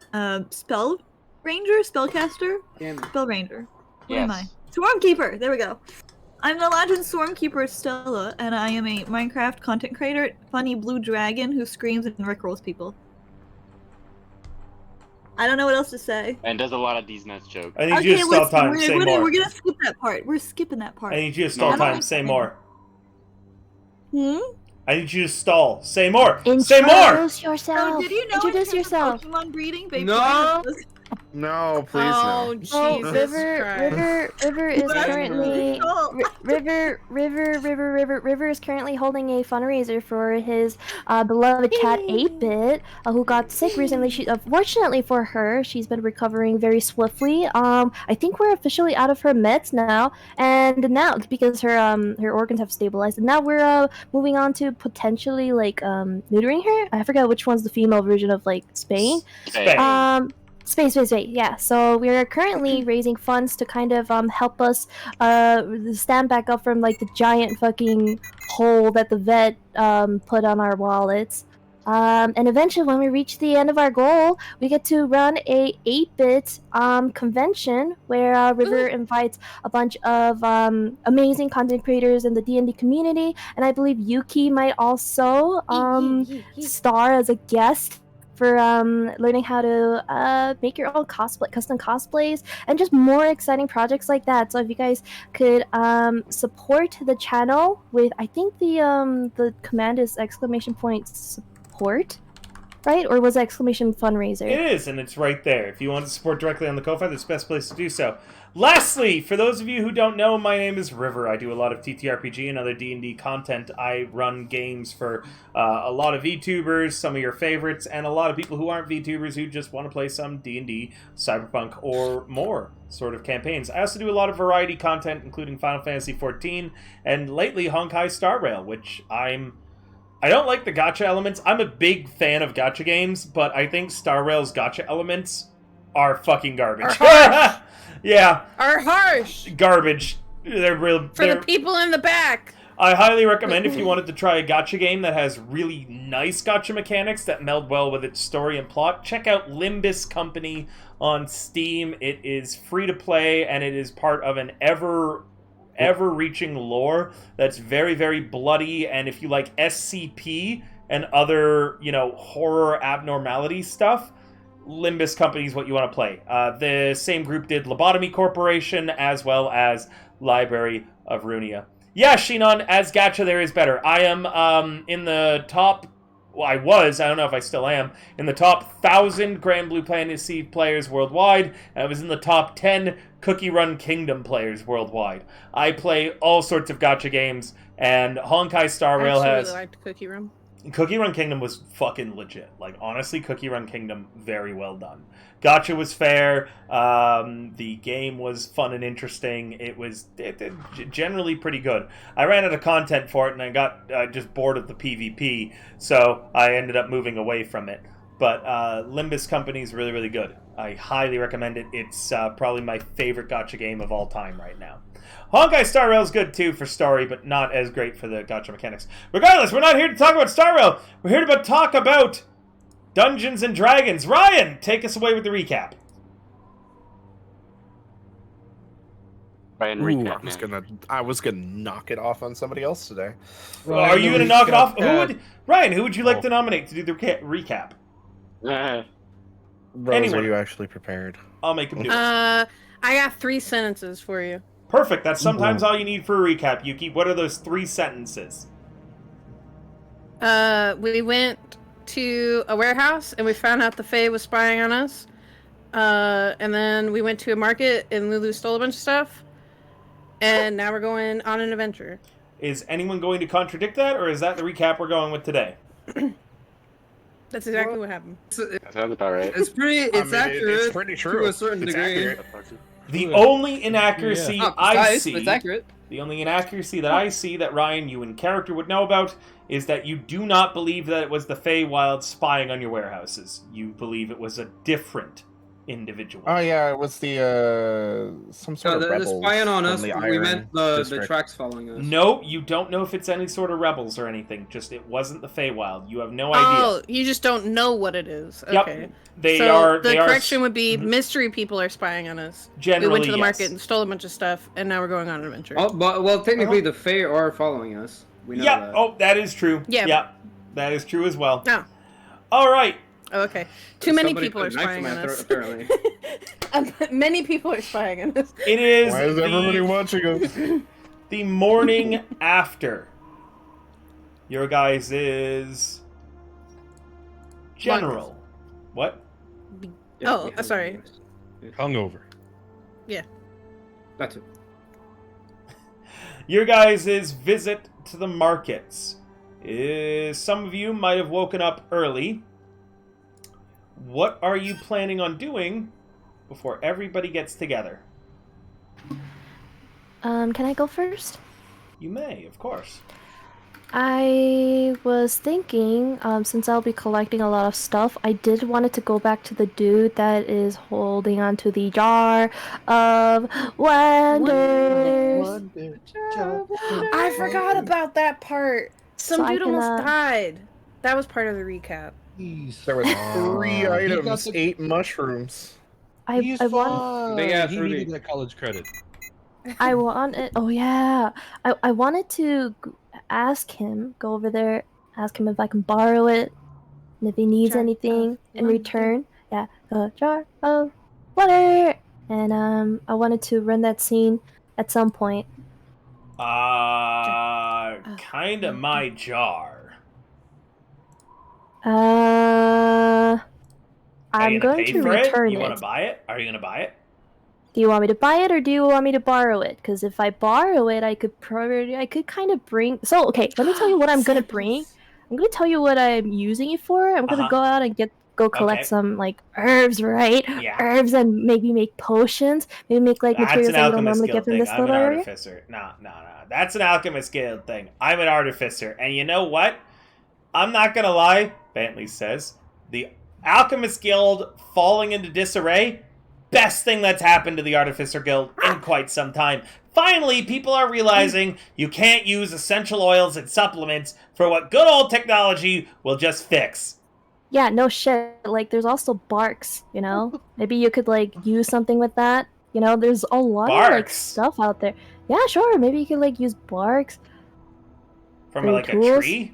S8: spell ranger, spellcaster,
S7: Damn it.
S8: spell ranger. What am I?
S2: Yes.
S8: Swarmkeeper. There we go. I'm the Eladrin Swarmkeeper Stella, and I am a Minecraft content creator, funny blue dragon who screams and rickrolls people. I don't know what else to say.
S2: And does a lot of these nuts joke.
S1: I need you to stall
S8: listen,
S1: time.
S8: we're,
S1: Say
S8: we're,
S1: more.
S8: we're gonna skip that part. We're skipping that part.
S1: I need you to stall
S2: No,
S1: time.
S2: no.
S1: Say more.
S8: Hmm?
S1: I need you to stall. Say more. Say more.
S3: Introduce
S8: So
S3: yourself.
S8: did you know
S3: Introduce
S8: in terms of
S3: yourself.
S8: Pokemon breeding, baby?
S7: No.
S4: No, please
S6: Oh,
S4: no.
S6: Jesus
S3: Oh, River is
S8: What?
S3: currently
S8: Oh.
S3: River is currently holding a fundraiser for his beloved cat 8-Bit, who got sick recently. She, fortunately for her, she's been recovering very swiftly. I think we're officially out of her meds now, and now because her organs have stabilized, and now we're moving on to potentially like neutering her. I forget which one's the female version of like Spain.
S1: Spain.
S3: Space, yeah. So we are currently raising funds to kind of help us stand back up from like the giant fucking hole that the vet put on our wallets. And eventually, when we reach the end of our goal, we get to run a 8-bit convention where River invites a bunch of amazing content creators in the D&D community, and I believe Yuki might also star as a guest for learning how to make your own custom cosplays, and just more exciting projects like that. So if you guys could support the channel with, I think the command is !support, right? Or was it !fundraiser?
S1: It is, and it's right there. If you want to support directly on the Ko-Fi, that's the best place to do so. Lastly, for those of you who don't know, my name is River. I do a lot of TTRPG and other D&D content. I run games for a lot of VTubers, some of your favorites, and a lot of people who aren't VTubers who just want to play some D&D, Cyberpunk, or more sort of campaigns. I also do a lot of variety content, including Final Fantasy XIV, and lately Honkai Star Rail, which I don't like the gacha elements. I'm a big fan of gacha games, but I think Star Rail's gacha elements are fucking garbage. Yeah.
S6: Are harsh
S1: Garbage. They're real.
S6: for the people in the back.
S1: I highly recommend if you wanted to try a gacha game that has really nice gacha mechanics that meld well with its story and plot, check out Limbus Company on Steam. It is free to play, and it is part of an ever-reaching lore that's very, very bloody. And if you like SCP and other, horror abnormality stuff, Limbus Company is what you want to play. The same group did Lobotomy Corporation as well as Library of Runia. Yeah, Shinon, as gacha there is better. I am in the top... Well, I don't know if I still am, in the top 1,000 Grand Blue Fantasy players worldwide, and I was in the top 10 Cookie Run Kingdom players worldwide. I play all sorts of gacha games, and Honkai Star Rail
S6: I
S1: has...
S6: really liked Cookie Room.
S1: Cookie Run Kingdom was fucking legit. Like, honestly, Cookie Run Kingdom, very well done. Gacha was fair. The game was fun and interesting. It was generally pretty good. I ran out of content for it, and I got just bored of the PvP, so I ended up moving away from it. But Limbus Company is really, really good. I highly recommend it. It's probably my favorite gacha game of all time right now. Honkai Star Rail is good too for story, but not as great for the gacha mechanics. Regardless, we're not here to talk about Star Rail. We're here to talk about Dungeons and Dragons. Ryan, take us away with the recap.
S2: Ryan,
S4: Ooh,
S2: recap,
S4: I was gonna knock it off on somebody else today.
S1: Are you going to knock it off? Ryan, who would you like to nominate to do the recap?
S2: man.
S4: Rose,
S1: Anyone.
S4: are you actually prepared?
S1: I'll make him do it.
S6: I got 3 sentences for you.
S1: Perfect. That's sometimes all you need for a recap, Yuki. What are those 3 sentences?
S6: We went to a warehouse and we found out the Fae was spying on us. And then we went to a market and Lulu stole a bunch of stuff. And now we're going on an adventure.
S1: Is anyone going to contradict that, or is that the recap we're going with today?
S6: That's exactly what happened.
S2: That sounds about right.
S7: It's accurate.
S4: It's pretty true.
S7: To a certain
S4: It's
S7: degree.
S4: accurate.
S1: The only inaccuracy I see,
S7: But it's accurate.
S1: the only inaccuracy that I see that Ryan, you in character would know about, is that you do not believe that it was the Feywild spying on your warehouses. You believe it was a different individual.
S4: Oh yeah, it was the some sort of
S7: The
S4: rebels
S7: spying on
S4: from
S7: us,
S4: the
S7: we
S4: Iron
S7: meant the
S4: District.
S7: tracks following us.
S1: No, you don't know if it's any sort of rebels or anything. Just it wasn't the Feywild. You have no
S6: Oh,
S1: idea.
S6: you just don't know what it is.
S1: Yep.
S6: Okay.
S1: They
S6: so
S1: are.
S6: the
S1: They
S6: correction
S1: are,
S6: would be
S1: Mhm.
S6: mystery people are spying on us.
S1: Generally,
S6: We went to the
S1: yes.
S6: market and stole a bunch of stuff, and now we're going on an adventure.
S7: Oh, well, technically the Fae are following us. We know
S1: Yeah.
S7: that.
S1: Oh, that is true.
S6: Yeah.
S1: Yeah. That is true as well.
S6: Oh.
S1: All right.
S6: Oh, okay. Too many
S7: Somebody
S6: people
S7: put
S6: are
S7: a knife
S6: spying
S7: in
S6: on
S7: my
S6: us.
S7: throat, apparently.
S6: Many people are spying on us.
S1: It is.
S4: Why is everybody watching us?
S1: The morning after. Your guys is general. What?
S6: Oh, sorry.
S5: Hungover.
S7: That's it.
S1: Your guys' visit to the markets. Some of you might have woken up early. What are you planning on doing before everybody gets together?
S3: Can I go first?
S1: You may, of course.
S3: I was thinking, since I'll be collecting a lot of stuff, I did wanted to go back to the dude that is holding onto the jar of wonders.
S6: I forgot about that part. Some
S3: So I
S6: dude
S3: can,
S6: almost died. That was part of the recap.
S4: There was 3
S5: He got
S4: items,
S5: the-
S4: 8 mushrooms.
S3: I want
S7: Big ass
S5: He
S7: Ruby.
S5: needed that college credit.
S3: I wanted. Oh yeah, I wanted to ask him. Go over there, ask him if I can borrow it, and if he needs
S6: Jar
S3: anything
S6: of
S3: in
S6: wonder.
S3: return. Yeah, a jar of water. And I wanted to run that scene at some point.
S1: Kinda my jar.
S3: I'm
S1: Are you gonna
S3: going
S1: pay
S3: to
S1: for
S3: return
S1: it? You
S3: it.
S1: want to buy it? Are you gonna buy it?
S3: Do you want me to buy it or do you want me to borrow it? Because if I borrow it, I could kind of bring. So okay, let me tell you what I'm gonna bring. I'm gonna tell you what I'm using it for. I'm gonna
S1: Uh-huh.
S3: go out and go collect
S1: Okay.
S3: some like herbs, right?
S1: Yeah.
S3: Herbs and maybe make potions. Maybe make like
S1: That's
S3: materials
S1: an
S3: that you don't
S1: alchemist
S3: normally
S1: guild
S3: get from
S1: thing.
S3: this
S1: I'm an
S3: little area.
S1: artificer. No. That's an alchemist guild thing. I'm an artificer. And you know what? I'm not gonna lie, Bentley says. The alchemist guild falling into disarray, best thing that's happened to the artificer guild in quite some time. Finally, people are realizing you can't use essential oils and supplements for what good old technology will just fix.
S3: Yeah, no shit. Like there's also barks. You know, maybe you could like use something with that. You know, there's a lot of like
S1: Barks?
S3: stuff out there. Yeah, sure. Maybe you could like use barks.
S1: From
S3: For
S1: like a
S3: tools?
S1: tree?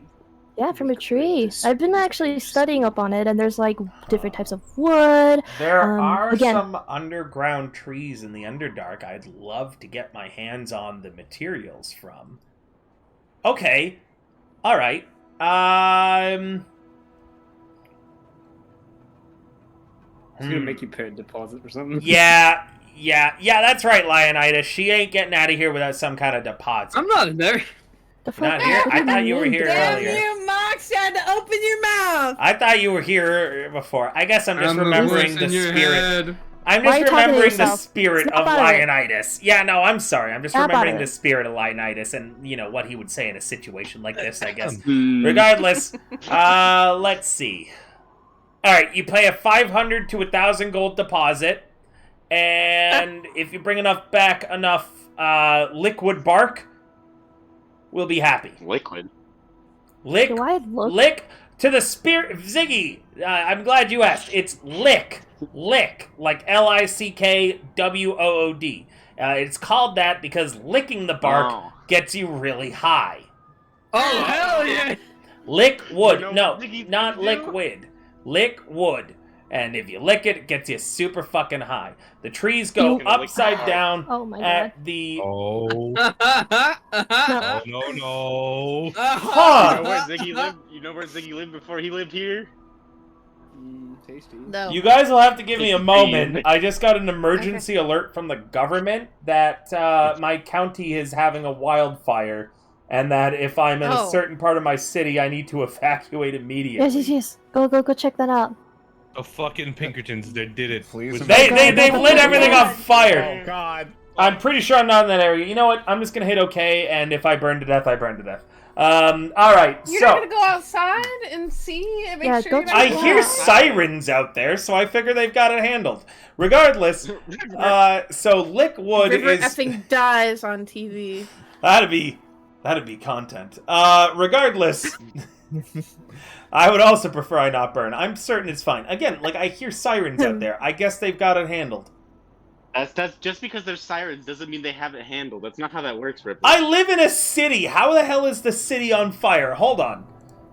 S3: Yeah, from a tree. I've been actually studying up on it, and there's like different types of wood.
S1: There are
S3: again-
S1: some underground trees in the Underdark I'd love to get my hands on the materials from. Okay. Alright.
S7: It's gonna make you pay a deposit or something.
S1: Yeah, that's right, Leonidas. She ain't getting out of here without some kind of deposit.
S7: I'm not in there.
S3: The
S1: Not
S3: fuck?
S1: here?
S3: What
S1: I
S3: do
S1: thought you were
S3: mean?
S1: here
S6: Damn
S1: earlier.
S6: you, Mox! You had to open your mouth.
S1: I thought you were here before. I guess I'm just
S7: I'm a
S1: remembering
S7: voice
S1: the
S7: in your
S1: spirit.
S7: head.
S1: I'm
S3: Why are
S1: just
S3: you talking to
S1: remembering the
S3: yourself?
S1: spirit
S3: Snap
S1: of
S3: out of it.
S1: Leonidas. Yeah, no, I'm sorry. I'm just
S3: Snap out
S1: remembering
S3: of
S1: the
S3: it.
S1: spirit of Leonidas and, you know, what he would say in a situation like this, I guess.
S7: Hmm.
S1: Regardless, let's see. Alright, you pay a 500 to 1,000 gold deposit, and if you bring enough liquid bark, we'll be happy.
S2: Liquid.
S1: Lick,
S3: Do I look?
S1: lick to the spirit. Ziggy, I'm glad you asked. It's lick, like Lickwood. It's called that because licking the bark
S2: Oh.
S1: gets you really high.
S7: Oh hell yeah!
S1: Lick wood.
S2: You know
S1: No,
S2: what Ziggy's
S1: not
S2: gonna do?
S1: liquid. Lick wood. And if you lick it, it gets you super fucking high. The trees go
S2: You-
S1: upside down
S3: Oh my god.
S1: at the...
S5: Oh.
S7: no.
S5: No.
S1: Huh.
S2: You know where Ziggy lived? You know where Ziggy lived before he lived here?
S7: Tasty.
S6: No.
S1: You guys will have to give me a
S2: Tasty
S1: moment.
S2: bean.
S1: I just got an emergency alert from the government that my county is having a wildfire, and that if I'm in a
S6: Oh.
S1: certain part of my city, I need to evacuate immediately.
S3: Yes. Go check that out.
S5: The fucking Pinkertons, they did it.
S4: Please
S5: With-
S1: They've lit everything on fire.
S4: Oh God.
S1: I'm pretty sure I'm not in that area. You know what? I'm just gonna hit OK, and if I burn to death, I burn to death. All right.
S6: You're
S1: So
S6: not gonna go outside and see and make
S3: Yeah,
S6: sure
S3: go
S6: you're not
S1: I
S3: check
S6: going
S1: hear
S6: outside?
S1: sirens out there, so I figure they've got it handled. Regardless, so Lickwood
S6: River
S1: is
S6: effing dies on TV.
S1: that'd be content. Regardless, I would also prefer I not burn. I'm certain it's fine. Again, like I hear sirens out there. I guess they've got it handled.
S2: That's just because there's sirens doesn't mean they have it handled. That's not how that works, Ripper.
S1: I live in a city. How the hell is the city on fire? Hold on.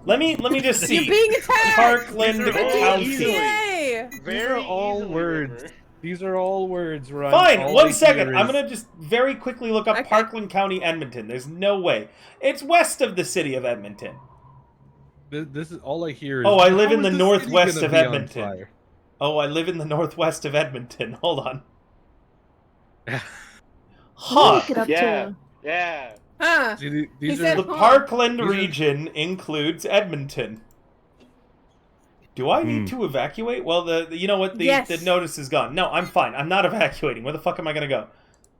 S1: Let me just see.
S6: You're being attacked!
S1: Parkland
S2: These are all
S1: County.
S2: easily-
S6: Yay!
S5: These are all words. These are all words, Ryan.
S1: Fine,
S5: All
S1: one
S5: they
S1: second.
S5: hear
S1: I'm
S5: is-
S1: gonna just very quickly look up
S6: Okay.
S1: Parkland County, Edmonton. There's no way. It's west of the city of Edmonton.
S5: This is all I hear. Is,
S1: Oh, I live
S5: "How
S1: in the
S5: is
S1: northwest
S5: city
S1: of
S5: gonna be on
S1: Edmonton."
S5: fire?"
S1: Oh, I live in the northwest of Edmonton. Hold on.
S3: What
S1: Huh.
S3: look it up
S2: Yeah.
S3: to?
S2: Yeah.
S6: Huh.
S5: See, these
S6: He
S5: are
S6: said-
S1: The
S6: Huh.
S1: Parkland
S5: These are-
S1: region includes Edmonton. Do I need to evacuate? Well, the you know what?
S6: Yes.
S1: The notice is gone. No, I'm fine. I'm not evacuating. Where the fuck am I gonna go?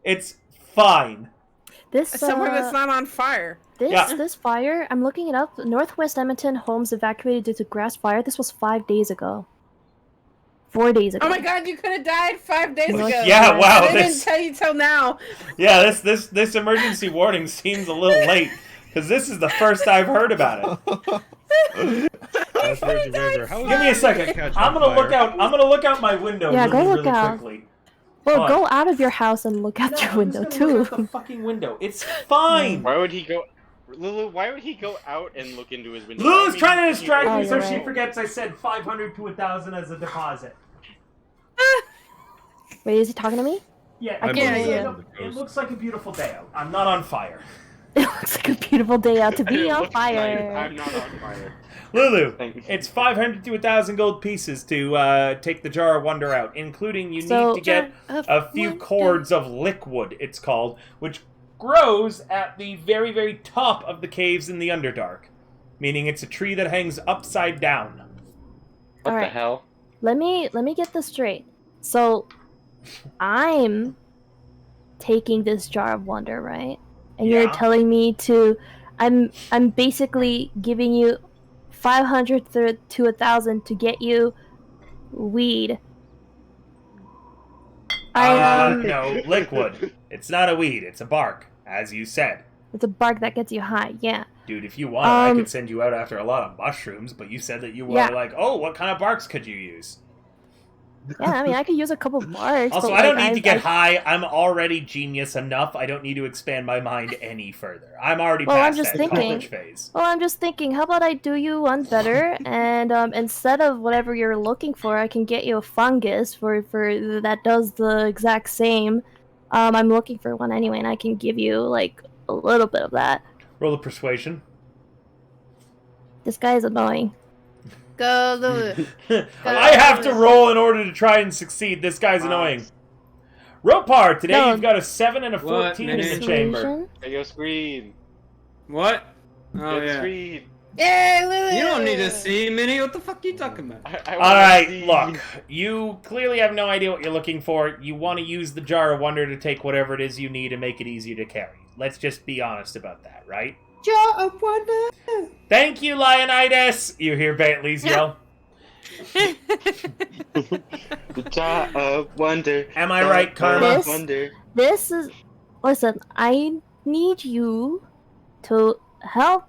S1: It's fine.
S3: This
S6: Somewhere that's not on fire.
S1: Yeah.
S3: this fire, I'm looking it up. Northwest Edmonton homes evacuated due to grass fire. This was 5 days ago. 4 days ago.
S6: Oh my god, you could have died 5 days ago.
S1: Yeah, wow,
S6: They didn't
S1: this-
S6: tell you till now.
S1: Yeah, this emergency warning seems a little late because this is the first I've heard about it.
S5: That's Reggie River. How is
S1: Give me a
S5: that
S1: second.
S5: catch
S1: I'm
S5: on
S1: gonna look
S5: fire?
S1: out. I'm gonna look out my window
S3: Yeah, go
S1: really,
S3: look
S1: really
S3: out.
S1: quickly.
S3: Well,
S1: Fine.
S3: go out of your house and look out
S1: No,
S3: your
S1: I'm
S3: window
S1: just gonna look
S3: too.
S1: out the fucking window. It's fine.
S2: Why would he go? Lulu, why would he go out and look into his window?
S1: Lulu's
S2: I mean,
S1: trying to
S2: he's
S1: distract
S3: Oh,
S1: me so
S3: you're
S1: she
S3: right.
S1: forgets I said 500 to 1,000 as a deposit.
S3: Wait, is he talking to me?
S1: Yeah,
S5: I'm
S6: Yeah,
S1: it,
S6: yeah.
S1: looks like it looks like a beautiful day out. I'm not on fire.
S3: It looks like a beautiful day out to
S2: It
S3: be on
S2: looks nice.
S3: fire.
S2: I'm not on fire.
S1: Lulu,
S2: Thank you.
S1: it's 500 to 1,000 gold pieces to take the Jar of Wonder out, including you
S3: So-
S1: need to get
S6: Jar of
S1: a few
S6: Wonder.
S1: cords of liquid, it's called, which grows at the very, very top of the caves in the Underdark, meaning it's a tree that hangs upside down.
S2: What the
S3: Alright.
S2: hell?
S3: Let me get this straight. So, I'm taking this jar of wonder, right? And
S1: Yeah.
S3: you're telling me to, I'm basically giving you 500 to 1,000 to get you weed.
S1: No, liquid. It's not a weed, it's a bark, as you said.
S3: It's a bark that gets you high. Yeah.
S1: Dude, if you want, I
S3: Um,
S1: could send you out after a lot of mushrooms, but you said that you were
S3: Yeah.
S1: like, oh, what kind of barks could you use?
S3: Yeah, I mean, I could use a couple barks.
S1: Also,
S3: but,
S1: I don't
S3: like,
S1: need to get high. I'm already genius enough. I don't need to expand my mind any further. I'm already
S3: Well, I'm
S1: past
S3: just
S1: that
S3: thinking-
S1: college phase.
S3: Well, I'm just thinking, how about I do you one better, and instead of whatever you're looking for, I can get you a fungus for that does the exact same. I'm looking for one anyway, and I can give you like a little bit of that.
S1: Roll a persuasion.
S3: This guy is annoying.
S6: Go Lulu.
S1: I have to roll in order to try and succeed. This guy's annoying. Ropar, today
S3: No.
S1: you've got a 7 and a
S7: What?
S1: 14 in the
S7: Persuasion?
S1: chamber.
S3: Persuasion?
S2: Hey, yo, screen.
S7: What? Oh
S2: Good
S7: yeah.
S2: screen.
S6: Yay, Lulu!
S7: You don't need to see Minnie. What the fuck are you talking about?
S2: I
S1: All
S2: wanna
S1: right,
S2: see.
S1: look. You clearly have no idea what you're looking for. You want to use the Jar of Wonder to take whatever it is you need and make it easier to carry. Let's just be honest about that, right?
S7: Jar of Wonder.
S1: Thank you, Leonidas! You hear Bentley's yell.
S2: The Jar of Wonder.
S1: Am I right,
S2: Jar of
S1: Karma?
S3: This-
S2: Wonder.
S3: This is. Listen, I need you to help.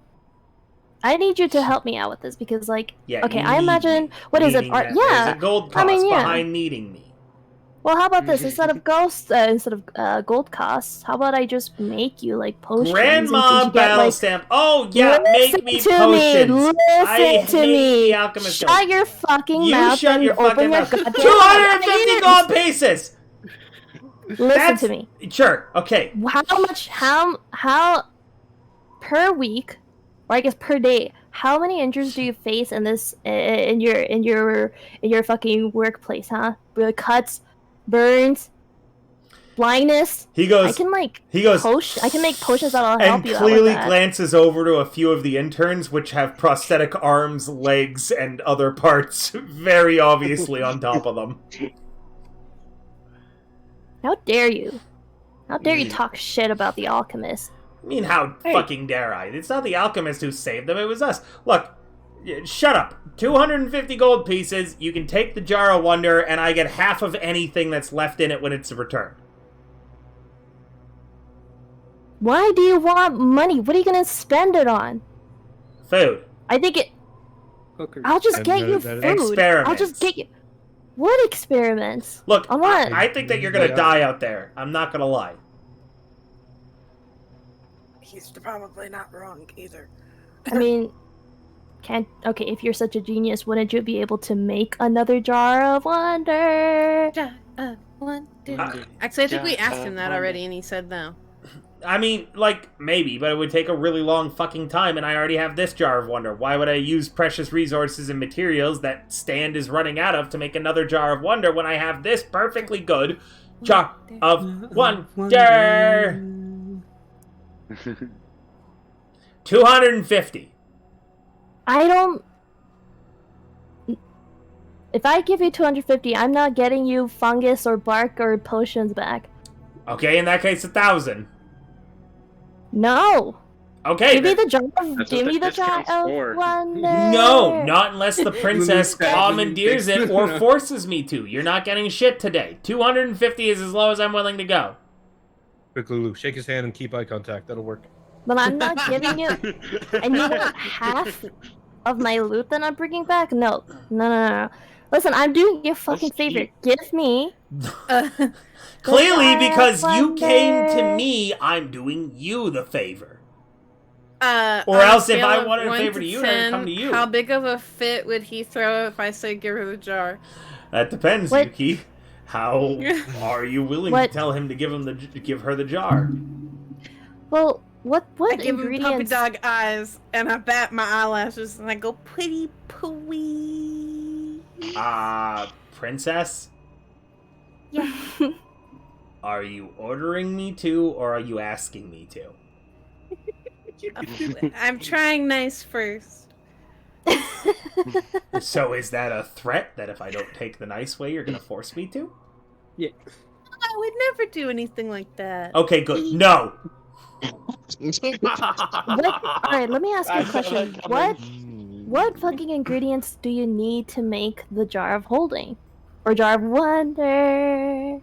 S3: I need you to help me out with this because, like,
S1: Yeah,
S3: okay,
S1: you
S3: I
S1: need
S3: imagine
S1: me.
S3: what is it?
S1: Needing
S3: Art?
S1: that.
S3: Yeah.
S1: There's a gold
S3: I
S1: cost
S3: mean, yeah.
S1: behind needing me.
S3: Well, how about this? Instead of gold costs, how about I just make you like potions? and
S1: Grandma
S3: you get,
S1: Battle
S3: like,
S1: Stamp. Oh, yeah, make
S3: listen
S1: me
S3: to
S1: potions.
S3: Me,
S1: I
S3: listen to
S1: hate
S3: me.
S1: the alchemist
S3: Shut
S1: guild.
S3: your fucking
S1: You
S3: mouth
S1: shut
S3: and
S1: your
S3: open
S1: fucking
S3: your
S1: mouth.
S3: goddamn
S1: 250 gold pieces!
S3: Listen
S1: That's-
S3: to me.
S1: Sure, okay.
S3: How much? How per week, or I guess per day? how many injuries do you face in this in your fucking workplace, huh? Cuts, burns, blindness.
S1: He goes.
S3: I can like
S1: He goes.
S3: I can make potions that'll
S1: And
S3: help you out with
S1: clearly
S3: that.
S1: glances over to a few of the interns, which have prosthetic arms, legs, and other parts very obviously on top of them.
S3: How dare you? How dare you talk shit about the alchemist?
S1: I mean, how fucking dare I? It's not the alchemist who saved them, it was us. Look, shut up. 250 gold pieces, you can take the Jar of Wonder, and I get half of anything that's left in it when it's returned.
S3: Why do you want money? What are you gonna spend it on?
S1: Food.
S3: I think it.
S7: Hookers.
S3: I'll just
S5: And
S3: get you
S5: that-
S3: food.
S1: Experiments.
S3: I'll just get you. What experiments?
S1: Look,
S3: On what?
S1: I think that you're gonna die out there. I'm not gonna lie.
S6: He's probably not wrong either.
S3: I mean, okay, if you're such a genius, wouldn't you be able to make another jar of wonder?
S6: Actually, I think we asked him that already, and he said no.
S1: I mean, like, maybe, but it would take a really long fucking time, and I already have this Jar of Wonder. Why would I use precious resources and materials that Stand is running out of to make another Jar of Wonder when I have this perfectly good Jar of Wonder? 250.
S3: I don't. If I give you 250, I'm not getting you fungus or bark or potions back.
S1: Okay, in that case, 1,000.
S3: No.
S1: Okay.
S3: Give me
S1: then-
S3: the jar.
S2: That's
S3: Give
S2: what
S3: me
S2: the
S3: the jar
S2: discount's
S3: of
S2: for.
S3: wonder.
S1: No, not unless the princess
S7: Lulu
S1: commandeers it
S7: sadly
S1: or
S7: thinks-
S1: forces me to. You're not getting shit today. 250 is as low as I'm willing to go.
S5: Quick, Lulu, shake his hand and keep eye contact. That'll work.
S3: But I'm not giving you. And you want half of my loot that I'm bringing back? No. No. Listen, I'm doing you a fucking
S2: Let's
S3: favor.
S2: keep-
S3: Give me.
S1: Clearly,
S3: Jar of
S1: because you came to
S3: Wonder.
S1: me, I'm doing you the favor. Or
S6: On a
S1: else if
S6: scale
S1: I
S6: of
S1: wanted a
S6: 1
S1: favor to you, I'd come to you.
S6: How big of a fit would he throw if I said give her the jar?
S1: That depends,
S3: What?
S1: Yuki. How are you willing
S3: What?
S1: to tell him to give her the jar?
S3: Well, what
S6: I give him puppy
S3: ingredients?
S6: dog eyes, and I bat my eyelashes, and I go pretty please.
S1: Princess?
S3: Yeah.
S1: Are you ordering me to, or are you asking me to?
S6: I'm trying nice first.
S1: So is that a threat that if I don't take the nice way, you're gonna force me to?
S6: I would never do anything like that.
S1: Okay, good. No.
S3: Alright, let me ask you a question. What fucking ingredients do you need to make the jar of holding? Or jar of wonder?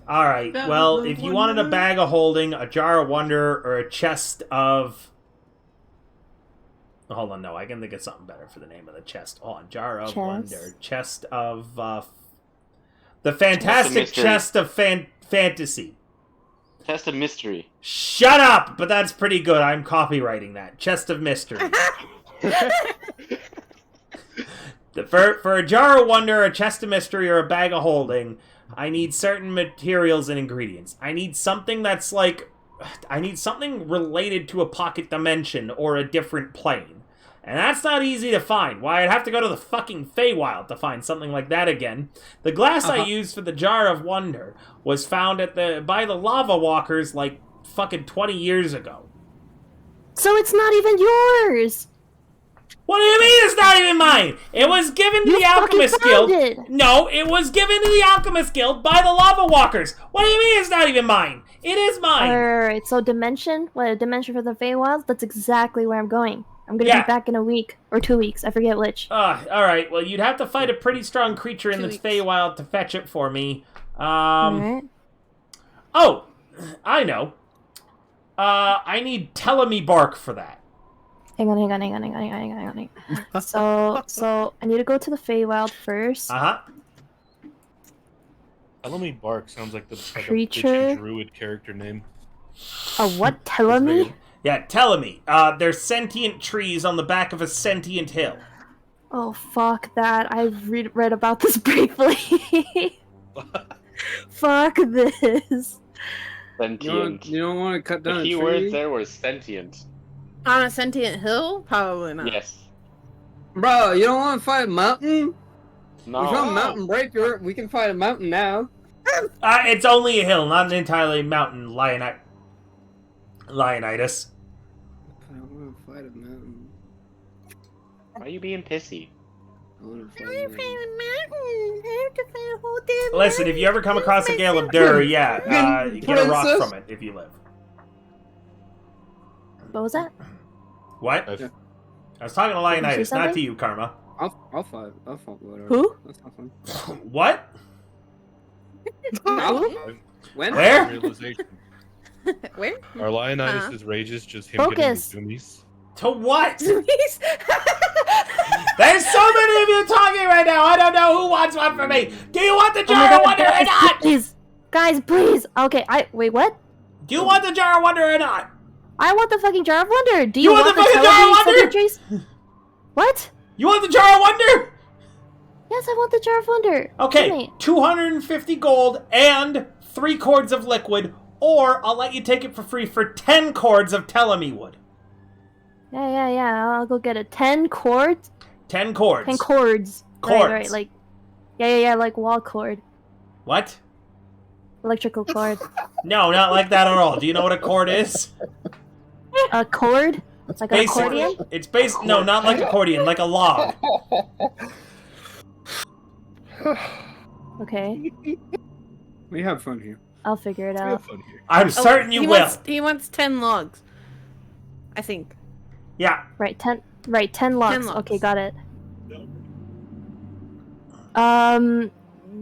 S1: Alright, well, if you wanted a bag of holding, a jar of wonder, or a chest of... Hold on, no, I can think of something better for the name of the chest. Hold on, jar of wonder. Chest of, the fantastic
S2: mystery.
S1: chest of fantasy.
S2: Test of mystery.
S1: Shut up! But that's pretty good. I'm copywriting that. Chest of mystery. For a jar of wonder, a chest of mystery, or a bag of holding, I need certain materials and ingredients. I need something that's like... I need something related to a pocket dimension or a different plane. And that's not easy to find. Why, I'd have to go to the fucking Feywild to find something like that again. The glass I used for the Jar of Wonder was found by the lava walkers like fucking 20 years ago.
S3: So it's not even yours!
S1: What do you mean it's not even mine? It was given to
S3: You
S1: the Alchemist
S3: fucking found
S1: Guild.
S3: it.
S1: No, it was given to the Alchemist Guild by the lava walkers. What do you mean it's not even mine? It is mine.
S3: Alright, so dimension? What, a dimension for the Feywilds? That's exactly where I'm going. I'm gonna
S1: Yeah.
S3: be back in a week. Or 2 weeks, I forget which.
S1: Alright, well, you'd have to fight a pretty strong creature in
S6: 2
S1: the
S6: weeks.
S1: Feywild to fetch it for me.
S3: Alright.
S1: Oh, I know. I need teleme bark for that.
S3: Hang on. So I need to go to the Feywild first.
S1: Uh-huh.
S5: Teleme Bark sounds like like a
S3: Creature?
S5: bitchy druid character name.
S3: What? Teleme?
S1: Yeah, teleme. They're sentient trees on the back of a sentient hill.
S3: Oh, fuck that. I've read about this briefly. Fuck this.
S2: Sentient.
S7: You don't want to cut down
S2: The
S7: a
S2: key
S7: tree?
S2: words there were sentient.
S6: On a sentient hill? Probably not.
S2: Yes.
S7: Bro, you don't want to fight a mountain?
S2: No.
S7: We're on Mountain Breaker. We can fight a mountain now.
S1: It's only a hill, not an entirely mountain. Lionitis.
S7: I don't want to fight a mountain.
S2: Why are you being pissy?
S7: I want to fight a mountain.
S1: Listen, if you ever come across a Gale of Dur, yeah, get a rock
S7: Princess.
S1: from it if you live.
S3: What was that?
S1: What?
S5: I've-
S1: I was talking to
S3: Did you
S1: Lionitis,
S3: say
S1: not
S3: something?
S1: to you, Karma.
S7: I'll fight whatever.
S3: Who?
S7: That's not fun.
S1: What?
S7: When?
S1: Where?
S5: Realization.
S6: Where?
S5: Are Lionitis' rages just him
S3: Focus.
S5: getting the zoomies?
S1: To what?
S6: Please.
S1: There's so many of you talking right now. I don't know who wants one from me. Do you want the
S3: Oh my
S1: jar of
S3: God,
S1: wonder or
S3: guys,
S1: not?
S3: please, guys, please. Okay, wait. What?
S1: Do you want the jar of wonder or not?
S3: I want the fucking jar of wonder. Do
S1: You
S3: you,
S1: want the
S3: the
S1: fucking jar of
S3: Teletubbies
S1: wonder?
S3: trees? What?
S1: You want the jar of wonder?
S3: Yes, I want the jar of wonder.
S1: Okay,
S3: Give me.
S1: 250 gold and 3 cords of liquid, or I'll let you take it for free for 10 cords of telemy wood.
S3: Yeah. I'll go get it. 10 cords.
S1: 10 cords.
S3: 10 cords.
S1: Cords.
S3: Right. Like. Yeah. Like wall cord,
S1: What?
S3: electrical cord.
S1: No, not like that at all. Do you know what a cord is?
S3: A cord. Like an
S1: Basically,
S3: accordion.
S1: it's based. No, not like accordion, like a log.
S3: Okay,
S7: We have fun here.
S3: I'll figure it
S5: We
S3: out.
S5: have fun here.
S1: I'm certain you will.
S6: He wants 10 logs. I think.
S1: Yeah.
S3: Right, 10 logs.
S6: logs.
S3: Okay, got it.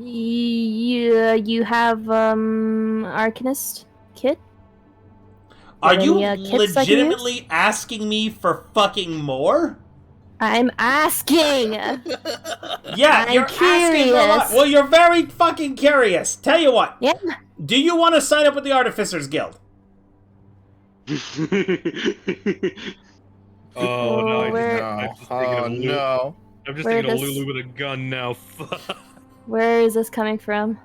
S3: You have Arcanist kit?
S1: Are
S3: Any,
S1: you
S3: kits I can
S1: legitimately asking me for fucking more?
S3: I'm asking.
S1: Yeah,
S3: I'm
S1: you're asking for a lot.
S3: curious.
S1: Well, you're very fucking curious. Tell you what.
S3: Yeah.
S1: Do you want to sign up with the Artificers Guild?
S5: Oh no! I
S3: where-
S5: I'm just thinking of Lulu.
S4: no.
S5: I'm just
S3: Where
S5: thinking of
S3: does-
S5: Lulu with a gun now. Fuck.
S3: Where is this coming from?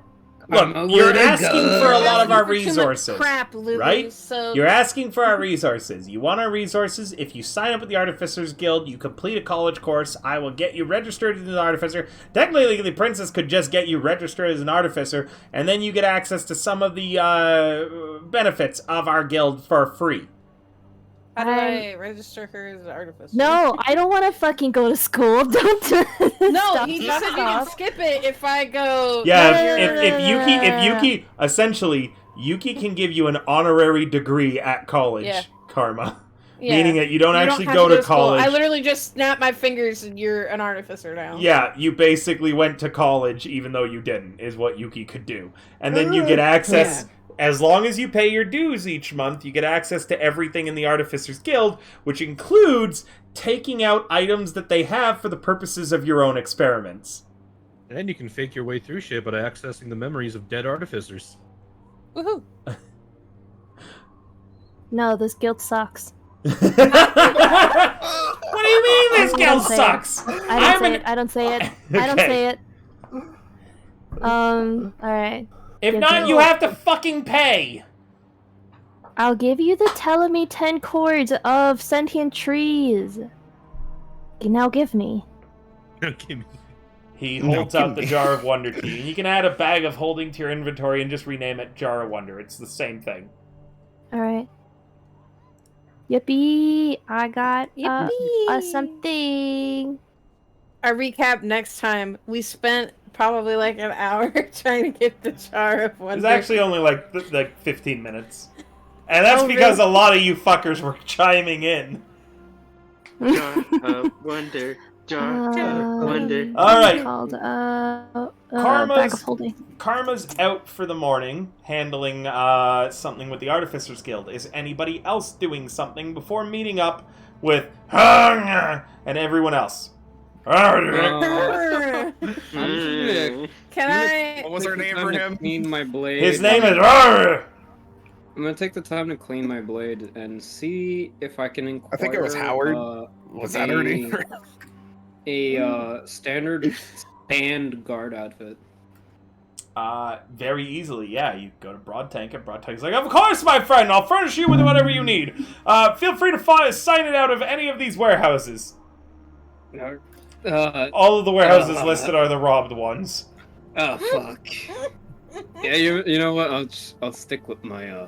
S1: Look,
S7: I'm
S1: you're
S7: with a
S1: asking
S7: gun.
S1: for a lot of our
S6: Too much
S1: resources.
S6: crap, Lulu,
S1: right?
S6: So
S1: You're asking for our resources. You want our resources. If you sign up with the Artificers Guild, you complete a college course. I will get you registered as an artificer. Technically, the princess could just get you registered as an artificer, and then you get access to some of the benefits of our guild for free.
S6: how do I register her as an artificer?
S3: No, I don't want to fucking go to school. Don't do
S6: No,
S3: Stop,
S6: he just said you can
S3: stop.
S6: skip it if I go.
S1: Yeah,
S3: No,
S1: if Yuki, essentially, Yuki can give you an honorary degree at college,
S6: Yeah.
S1: Karma.
S6: Yeah.
S1: Meaning that you don't actually
S6: have
S1: go to
S6: school.
S1: college.
S6: I literally just snap my fingers and you're an artificer now.
S1: Yeah, you basically went to college even though you didn't, is what Yuki could do. And then you get access, as long as you pay your dues each month, you get access to everything in the Artificers Guild, which includes taking out items that they have for the purposes of your own experiments.
S5: And you can fake your way through shit by accessing the memories of dead artificers.
S6: Woohoo!
S3: No, this guild sucks.
S1: What do you mean this
S3: I
S1: guild
S3: don't say it.
S1: sucks?
S3: I don't say it. I don't
S1: Okay.
S3: say it. Alright.
S1: If
S3: Give
S1: not,
S3: me-
S1: you have to fucking pay.
S3: I'll give you the telemy 10 cords of sentient trees. Now give me.
S5: Give me-
S1: He
S4: No,
S1: holds out
S4: give
S1: the
S4: me.
S1: Jar of Wonder to you. And you can add a bag of holding to your inventory and just rename it Jar of Wonder. It's the same thing.
S3: Alright. Yippee! I got something.
S6: A recap next time. We spent probably like an hour trying to get the jar of wonder.
S1: It's actually only like 15 minutes. And that's
S6: Oh,
S1: because
S6: really?
S1: a lot of you fuckers were chiming in.
S2: Jar of Wonder. Jar of Wonder.
S1: All right.
S3: Called bag
S1: Karma's
S3: of holding.
S1: Karma's out for the morning, handling something with the Artificers Guild. Is anybody else doing something before meeting up with and everyone else?
S7: I'm
S6: Can I?
S4: What was her name for him?
S7: Clean my blade.
S1: His name is.
S7: I'm gonna take the time to clean my blade and see if I can inquire.
S4: I think it was Howard. Was that her name?
S7: A standard band guard outfit.
S1: Very easily, yeah. You go to Broadtank, and Broadtank's like, of course, my friend, I'll furnish you with whatever you need. Feel free to sign it out of any of these warehouses. All of the warehouses listed are the robbed ones.
S7: Oh fuck. Yeah, you know what? I'll stick with my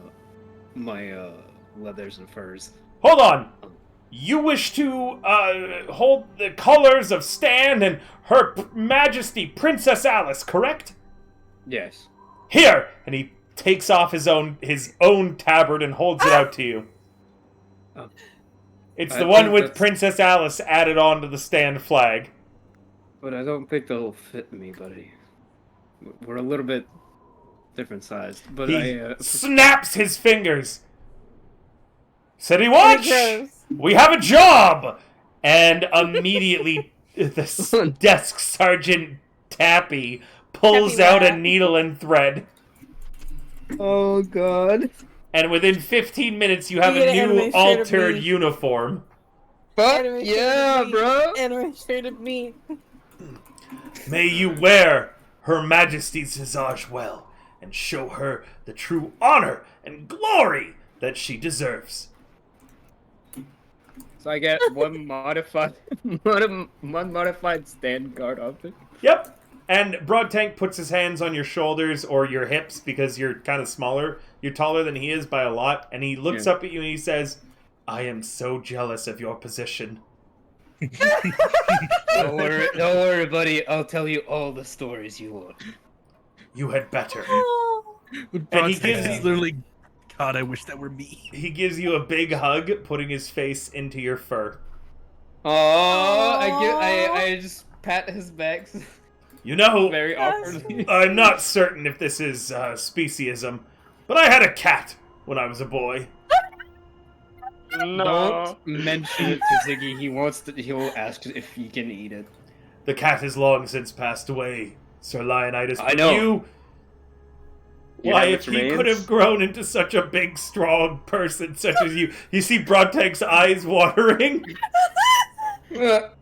S7: my leathers and furs.
S1: Hold on. You wish to hold the colors of Stan and Her Majesty Princess Alice, correct?
S7: Yes.
S1: Here, and he takes off his own tabard and holds it out to you.
S7: Oh.
S1: It's
S7: I
S1: the one
S7: think
S1: with
S7: that's-
S1: Princess Alice added onto the Stan flag.
S7: But I don't think they'll fit me, buddy. We're a little bit different sized. But
S1: He
S7: I
S1: snaps his fingers. City Watch!
S6: Gross.
S1: We have a job! And immediately, the desk sergeant Tappy pulls
S6: Tappy
S1: out a
S6: Lab.
S1: needle and thread.
S7: Oh god.
S1: And within 15 minutes, you have
S6: You get
S1: a
S6: an
S1: new
S6: anime shirt of
S1: altered
S6: me.
S1: uniform.
S7: Fuck
S6: Anime shirt
S7: yeah,
S6: of me.
S7: bro!
S6: Anime shirt of me.
S1: May you wear Her Majesty's visage well, and show her the true honor and glory that she deserves.
S7: So I get one modified one modified stand guard outfit.
S1: Yep. And Broadtank puts his hands on your shoulders or your hips because you're kind of smaller. You're taller than he is by a lot. And he looks up at you and he says, I am so jealous of your position.
S7: Don't worry, buddy. I'll tell you all the stories you want.
S1: You had better.
S5: And
S1: he gives you-
S5: literally, God, I wish that were me.
S1: He gives you a big hug, putting his face into your fur.
S7: Oh, I just pat his back
S1: You know,
S7: very awkwardly.
S1: I'm not certain if this is speciesism, but I had a cat when I was a boy.
S2: No.
S7: Don't mention it to Ziggy. He'll ask if he can eat it.
S1: The cat has long since passed away, Sir Leonidas.
S7: I
S1: But
S7: know.
S1: You,
S2: You
S1: why,
S2: have
S1: if
S2: its
S1: he
S2: remains?
S1: could have grown into such a big, strong person such as you see Broadtank's eyes watering.
S7: Well,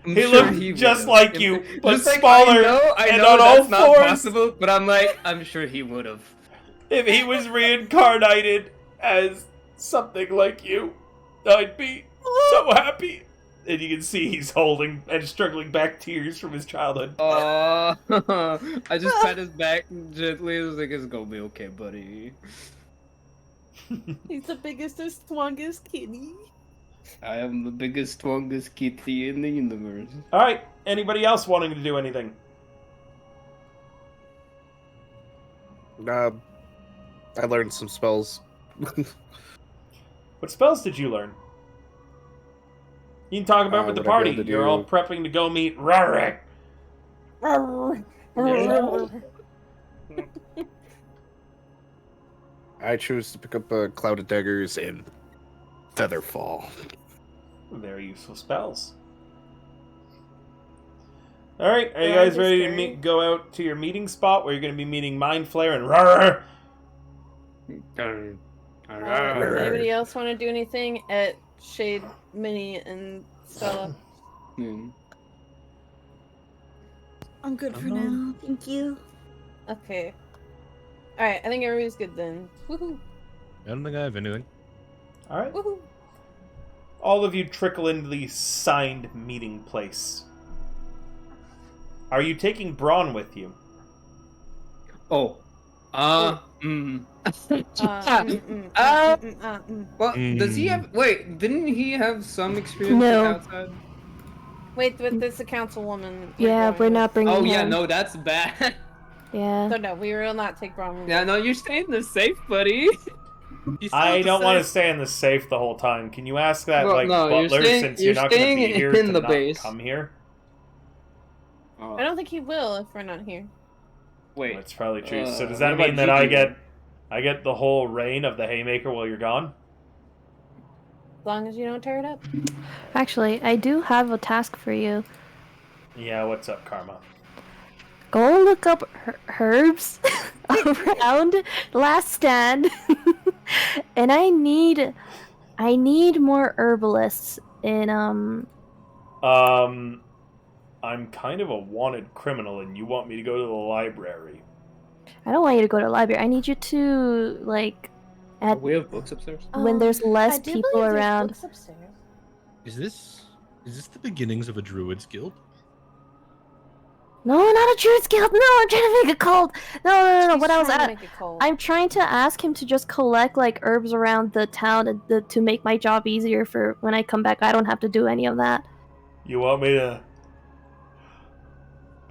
S7: I'm
S1: He
S7: sure
S1: looked
S7: he
S1: just
S7: would've.
S1: like you, but
S7: Just like,
S1: smaller
S7: I
S1: and
S7: know
S1: on all
S7: that's not
S1: fours.
S7: possible, but I'm sure he would have.
S1: If he was reincarnated as something like you, I'd be so happy. And you can see he's holding and struggling back tears from his childhood.
S7: I just pat his back gently. I was like, it's gonna be okay, buddy.
S6: He's the biggest and strongest kitty.
S7: I am the biggest, strongest kitty in the universe.
S1: All right. Anybody else wanting to do anything?
S9: I learned some spells.
S1: What spells did you learn? You can talk about with the
S9: what I'd be
S1: party.
S9: able to
S1: You're
S9: do-
S1: all prepping to go meet Rarik.
S9: I choose to pick up a Cloud of Daggers and Featherfall.
S1: Very useful spells. All right, are you
S6: Yeah,
S1: guys
S6: just
S1: ready to
S6: scary.
S1: go out to your meeting spot where you're going to be meeting Mind Flare and Rarik?
S6: Does anybody else want to do anything at Shade, Minnie, and Stella?
S8: I'm good for now. Thank you.
S6: Okay. Alright, I think everybody's good then. Woohoo!
S5: I don't think I have anything.
S1: All right.
S6: Woohoo!
S1: All of you trickle into the signed meeting place. Are you taking Braun with you?
S7: Oh.
S6: Well,
S7: Does he have? Wait, didn't he have some experience
S3: No.
S7: outside?
S6: Wait, but this is a councilwoman.
S3: Yeah, we're not bringing
S7: Oh
S3: him.
S7: yeah, no, that's bad.
S3: Yeah.
S6: So no, we will not take Bronwyn.
S7: Yeah, no, you're staying in the safe, buddy.
S1: I don't want to stay in the safe the whole time. Can you ask that,
S7: Well,
S1: like,
S7: no, you're
S1: butler,
S7: staying-
S1: since
S7: you're
S1: you're not going to be
S7: staying
S1: here
S7: in
S1: to
S7: the
S1: not
S7: base.
S1: come here?
S6: I don't think he will if we're not here.
S7: Wait.
S1: That's probably true. So does
S7: what
S1: that
S7: about
S1: mean that I
S7: Gigi?
S1: get the whole reign of the Haymaker while you're gone?
S6: As long as you don't tear it up.
S3: Actually, I do have a task for you.
S1: Yeah, what's up, Karma?
S3: Go look up herbs around Last Stand, and I need more herbalists in
S1: I'm kind of a wanted criminal, and you want me to go to the library.
S3: I don't want you to go to the library. I need you to, like, at
S7: We have books upstairs.
S3: when there's less
S6: I do
S3: people
S6: believe there's
S3: around.
S6: books upstairs.
S5: Is this the beginnings of a druid's guild?
S3: No, not a druid's guild. No, I'm trying to make a cult. No.
S6: He's
S3: What I was
S6: trying to
S3: at,
S6: make a cult.
S3: I'm trying to ask him to just collect like herbs around the town to make my job easier for when I come back. I don't have to do any of that.
S1: You want me to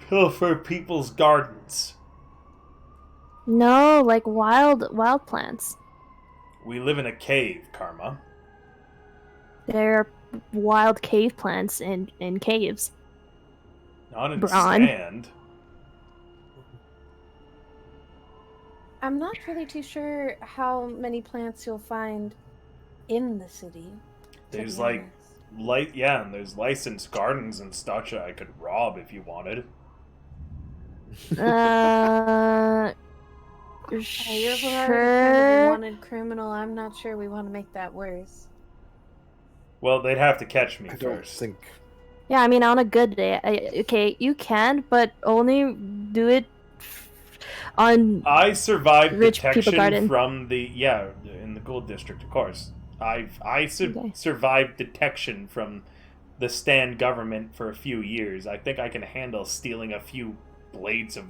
S1: pilfer people's gardens?
S3: No, like wild plants.
S1: We live in a cave, Karma.
S3: There are wild cave plants in caves.
S1: Not in
S3: Braun.
S1: stand.
S6: I'm not really too sure how many plants you'll find in the city. to
S1: There's
S6: be
S1: like
S6: honest.
S1: and there's licensed gardens and such I could rob if you wanted.
S6: Hey, you're already kind of a
S3: Sure.
S6: wanted criminal. I'm not sure we want to make that worse.
S1: Well, they'd have to catch me
S9: I don't
S1: first.
S9: think.
S3: Yeah, I mean on a good day. Okay, you can, but only do it on.
S1: I survived
S3: Rich people
S1: detection
S3: garden.
S1: from the in the Gold District, of course. I
S3: Okay.
S1: survived detection from the stand government for a few years. I think I can handle stealing a few blades of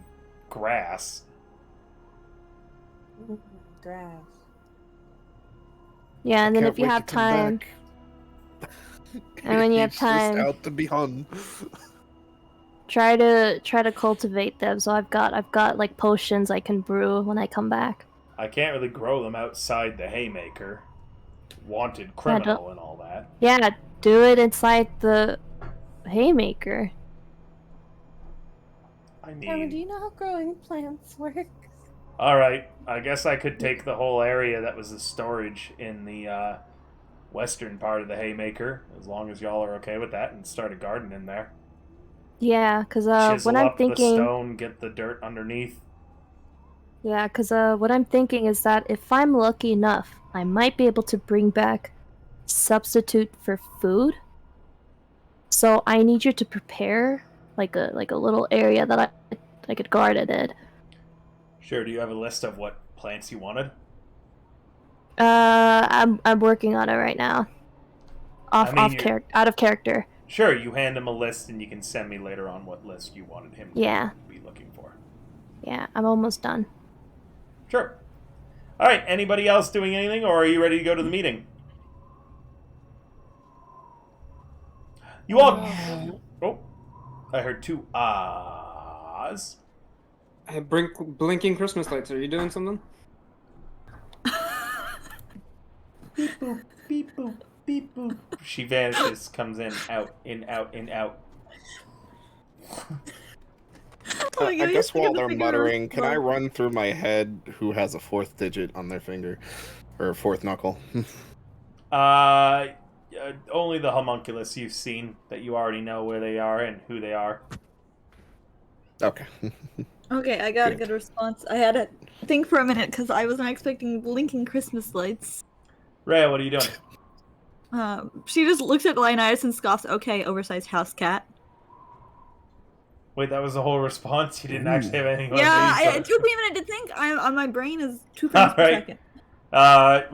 S1: grass.
S6: Grass.
S3: Yeah, and then
S9: Can't
S3: if you
S9: wait
S3: have
S9: to come
S3: time,
S9: back.
S3: and when you have
S9: He's just
S3: time,
S9: out to be hung.
S3: try to cultivate them. So I've got like potions I can brew when I come back.
S1: I can't really grow them outside the haymaker. Wanted criminal and all that.
S3: Yeah, do it inside the haymaker.
S1: I
S6: Emma, do
S1: mean,
S6: you know how growing plants work?
S1: alright, I guess I could take the whole area that was the storage in the western part of the haymaker, as long as y'all are okay with that, and start a garden in there.
S3: Yeah, cause
S1: Chisel
S3: what I'm
S1: up
S3: thinking.
S1: the stone, get the dirt underneath.
S3: Yeah, because what I'm thinking is that if I'm lucky enough, I might be able to bring back substitute for food. So I need you to prepare like a little area that I could garden in.
S1: Sure, do you have a list of what plants you wanted?
S3: I'm working on it right now.
S1: I mean, you're-
S3: Out of character.
S1: Sure, you hand him a list and you can send me later on what list you wanted him to
S3: Yeah.
S1: be looking for.
S3: Yeah, I'm almost done.
S1: Sure. Alright, anybody else doing anything, or are you ready to go to the meeting? You all... Oh, I heard two ahs.
S7: Hey, blinking Christmas lights. Are you doing something?
S1: Beep boop, beep boop, beep boop. She vanishes, comes in, out, in, out, in, out.
S8: Oh, yeah,
S9: I
S8: you
S9: guess
S8: still
S9: while
S8: gotta
S9: they're
S8: figure out
S9: muttering, can I
S8: what-
S9: run through my head who has a fourth digit on their finger? Or fourth knuckle?
S1: Only the homunculus you've seen, that you already know where they are and who they are.
S9: Okay.
S8: Okay, I got a
S9: Good.
S8: good response. I had to think for a minute because I wasn't expecting blinking Christmas lights.
S1: Rhea, what are you doing?
S8: She just looks at Leonidas and scoffs, okay, oversized house cat.
S1: Wait, that was the whole response? You didn't actually have anything else
S8: Yeah,
S1: to say,
S8: it took me a minute to think. My brain is 2 frames per
S1: Alright.
S8: second.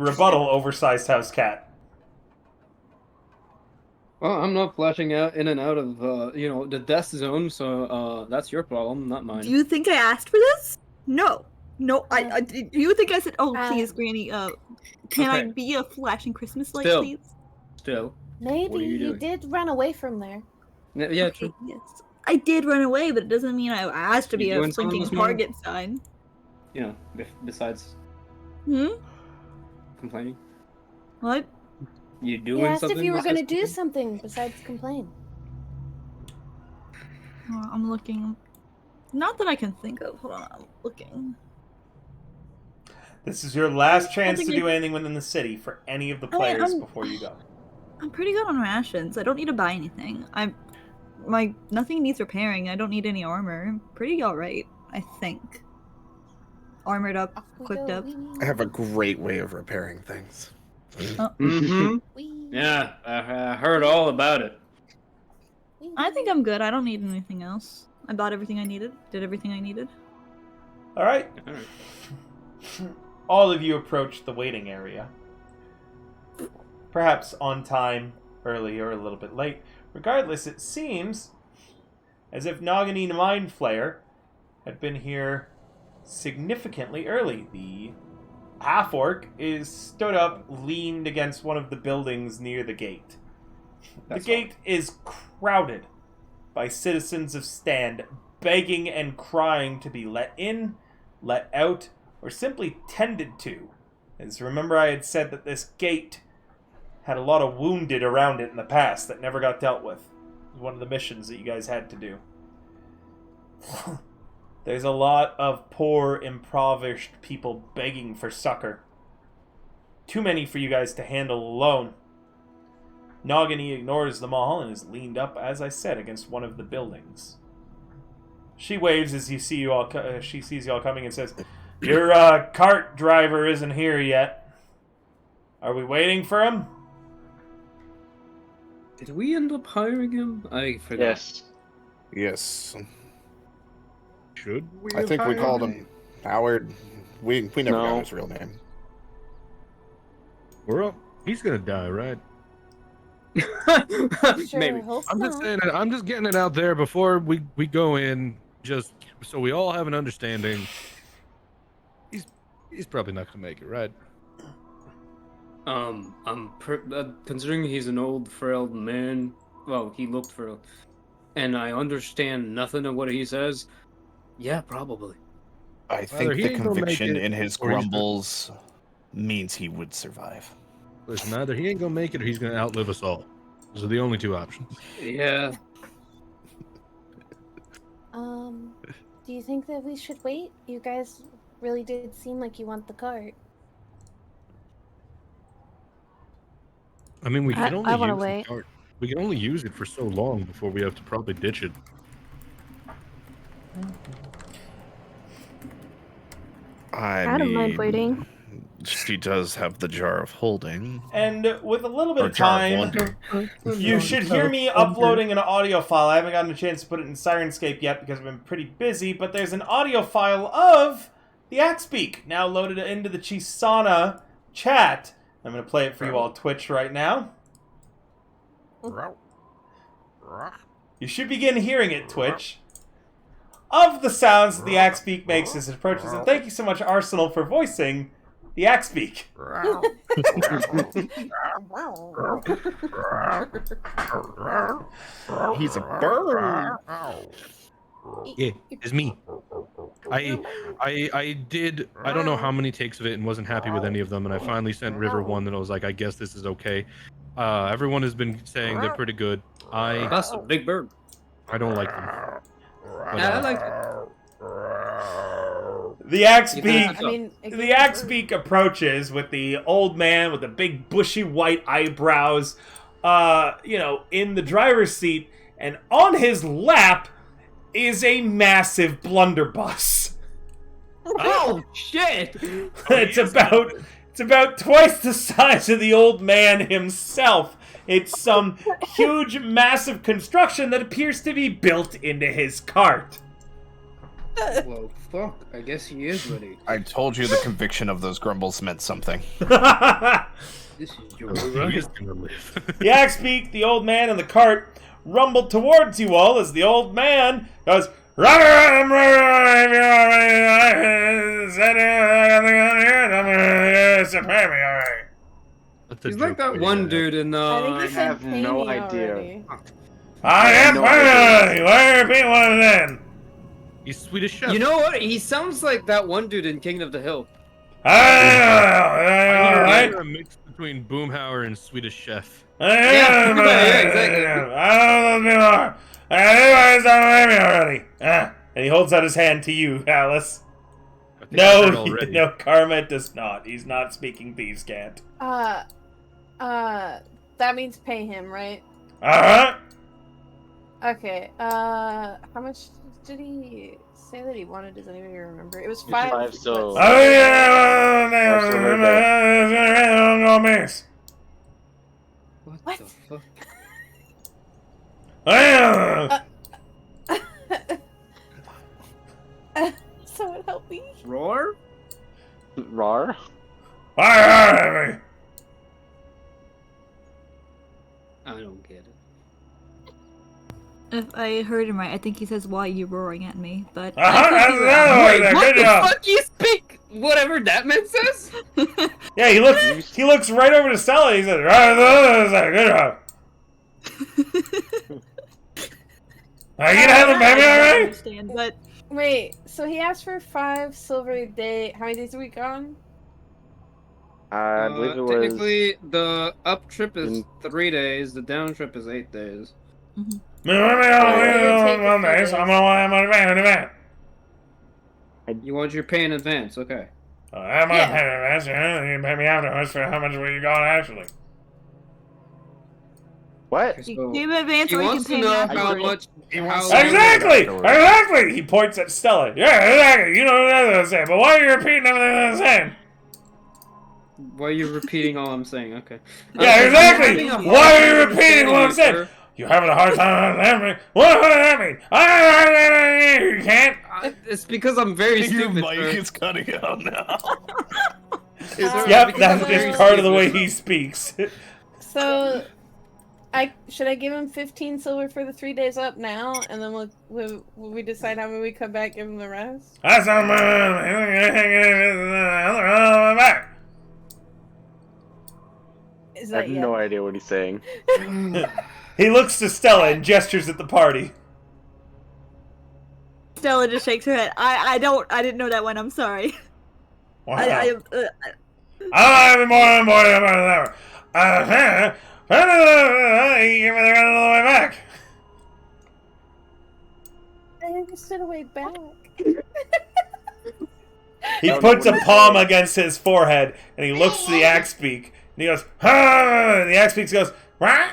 S1: Rebuttal, oversized house cat.
S7: Well, I'm not flashing out in and out of the death zone, so that's your problem, not mine.
S8: Do you think I asked for this? No. No, do you think I said, oh, please, Granny, can I
S7: Okay.
S8: be a flashing Christmas light,
S7: Still.
S8: please?
S7: Still.
S6: Maybe
S7: What are you
S6: you
S7: doing?
S6: did run away from there.
S7: Yeah,
S8: Okay,
S7: true.
S8: yes. I did run away, but it doesn't mean I asked to
S7: You
S8: be a
S7: doing something
S8: blinking
S7: this morning?
S8: target sign.
S7: Besides
S8: Hmm?
S7: complaining.
S8: What?
S7: You doing
S6: You asked
S7: something?
S6: if you were going to
S7: besides
S6: do something besides complain.
S8: I'm looking. Not that I can think of. Hold on, I'm looking.
S1: This is your last chance to
S8: think
S1: do anything within the city for any of the
S8: I mean,
S1: players
S8: I'm-
S1: before you go.
S8: I'm pretty good on rations. I don't need to buy anything. Nothing needs repairing. I don't need any armor. I'm pretty alright, I think. Armored up,
S6: Off we
S8: equipped
S6: go.
S8: up.
S9: I have a great way of repairing things.
S7: Mm-hmm.
S6: Wee.
S7: Yeah, I heard all about it.
S6: Wee.
S8: I think I'm good. I don't need anything else. I bought everything I needed. Did everything I needed.
S1: All right.
S7: Alright.
S1: All of you approach the waiting area. Perhaps on time, early, or a little bit late. Regardless, it seems as if Nagini Mind Flayer had been here significantly early. The half-orc is stood up, leaned against one of the buildings near the gate. The gate is crowded by citizens of Stand, begging and crying to be let in, let out, or simply tended to. As remember I had said that this gate had a lot of wounded around it in the past that never got dealt with. It was one of the missions that you guys had to do. There's a lot of poor, impoverished people begging for succor. Too many for you guys to handle alone. Nagini ignores them all and is leaned up, as I said, against one of the buildings. She waves as you see you all. She sees you all coming and says, "Your cart driver isn't here yet. Are we waiting for him?"
S7: Did we end up hiring him? I forgot.
S2: Yes.
S9: Yes.
S5: Should we?
S9: I think we called him Howard. We never
S2: No.
S9: got his real name.
S5: Well, he's gonna die, right?
S3: Sure,
S7: Maybe.
S3: hope
S5: I'm just
S3: not.
S5: saying. I'm just getting it out there before we go in, just so we all have an understanding. He's probably not gonna make it, right?
S7: Considering he's an old, frail man. Well, he looked frail, and I understand nothing of what he says. Yeah, probably.
S9: I
S5: Either
S9: think
S5: he
S9: the
S5: ain't gonna make
S9: conviction
S5: it,
S9: in his
S5: or he's
S9: grumbles means he would survive.
S5: Listen, either he ain't gonna make it, or he's gonna outlive us all. Those are the only two options.
S7: Yeah.
S3: Do you think that we should wait? You guys really did seem like you want the cart.
S5: I mean, we
S3: I-
S5: can only
S3: I wanna
S5: use the
S3: wait.
S5: cart. We can only use it for so long before we have to probably ditch it.
S3: I don't mind waiting.
S9: She does have the jar of holding.
S1: And with a little bit
S9: Or
S1: of
S9: jar of
S1: time,
S9: wonder.
S1: you should hear me uploading an audio file. I haven't gotten a chance to put it in Sirenscape yet because I've been pretty busy, but there's an audio file of the Axebeak now loaded into the Chiisana chat. I'm going to play it for you all on Twitch right now. You should begin hearing it, Twitch. Of the sounds that the Axebeak makes as it approaches. And thank you so much, Arsenal, for voicing the Axebeak.
S9: He's a bird.
S5: Yeah, it's me. I did. I don't know how many takes of it and wasn't happy with any of them, and I finally sent River one that I was like, I guess this is okay. Everyone has been saying they're pretty good.
S7: That's a big bird.
S5: I don't like them. But,
S7: Yeah, I like
S1: The
S7: it.
S1: Axebeak.
S3: I mean,
S1: The Axebeak approaches with the old man with the big bushy white eyebrows, in the driver's seat, and on his lap is a massive blunderbuss.
S7: Oh shit!
S1: It's about twice the size of the old man himself. It's some huge, massive construction that appears to be built into his cart.
S7: Well, fuck. I guess he is ready.
S9: I told you the conviction of those grumbles meant something.
S7: This is your
S5: He
S7: right.
S5: is gonna live.
S1: The Axebeak, the old man, and the cart rumbled towards you all as the old man goes,
S5: That's a
S7: He's like
S5: joke,
S7: that
S5: but
S7: one
S5: yeah.
S7: dude in
S3: I think
S2: I
S3: he said
S2: have
S3: pay
S2: no
S3: me
S2: idea.
S3: already.
S1: I am
S2: No idea.
S1: Where are people then?
S5: He's Swedish chef.
S7: You know what? He sounds like that one dude in King of the Hill.
S1: Alright.
S5: You're a mix between Boomhauer and Swedish chef.
S7: exactly.
S1: Already. And he holds out his hand to you, Alice.
S5: I think I heard
S1: No,
S5: already.
S1: no, Karma does not. He's not speaking thieves' cant.
S6: That means pay him, right?
S1: Alright.
S6: Okay, how much did he say that he wanted? Does anybody remember? It was 5.
S2: 5 so.
S1: Oh, yeah.
S7: What
S6: What?
S7: the fuck? I don't get it.
S8: If I heard him right, I think he says, "Why are you roaring at me?" But
S7: Wait, what the fuck you speak? Whatever that man says?
S1: Yeah, he looks right over to Stella. He says, "Good job." Are you gonna have the baby already?
S8: Understand, but
S6: Wait, so he asked for 5 silver a day. How many days are we gone?
S2: I believe it was.
S7: Technically, the up trip is 3 days. The down trip is 8 days.
S1: I'm gonna
S7: You want your pay in advance? Okay.
S1: I'm gonna pay me advance. You pay me afterwards for how much were you gone actually?
S2: What?
S8: you can pay him in advance
S7: He
S8: or you can
S7: wants
S8: pay
S7: to
S8: him
S7: know
S8: afterwards.
S7: how much.
S1: Exactly! He points at Stella. Yeah, exactly. You know what I was saying, but why are you repeating everything I was saying?
S7: Why are you repeating all I'm saying? Okay.
S1: Yeah, exactly. Why are you repeating what I'm saying?
S7: Sir.
S1: You're having a hard time understanding me. What does that mean? You can't.
S7: It's because I'm very
S9: Your
S7: stupid.
S9: mic
S7: sir.
S9: is cutting out now.
S1: Yep,
S7: because
S1: that's
S7: I'm very
S1: just part of the way
S7: stupid.
S1: he speaks.
S6: So, should I give him 15 silver for the 3 days up now, and then we decide how many we come back, give him the rest?
S1: That's not back.
S6: Is
S2: I
S6: that
S2: have no idea what he's saying.
S1: He looks to Stella and gestures at the party.
S8: Stella just shakes her head. I didn't know that one. I'm sorry.
S1: Wow.
S8: I
S1: I don't have more than ever. Give me the rest of the way back.
S6: I understood a way back.
S1: He puts a palm against his forehead and he looks to the axe beak and he goes, "Ah!" And the axe beak goes, "Rah!"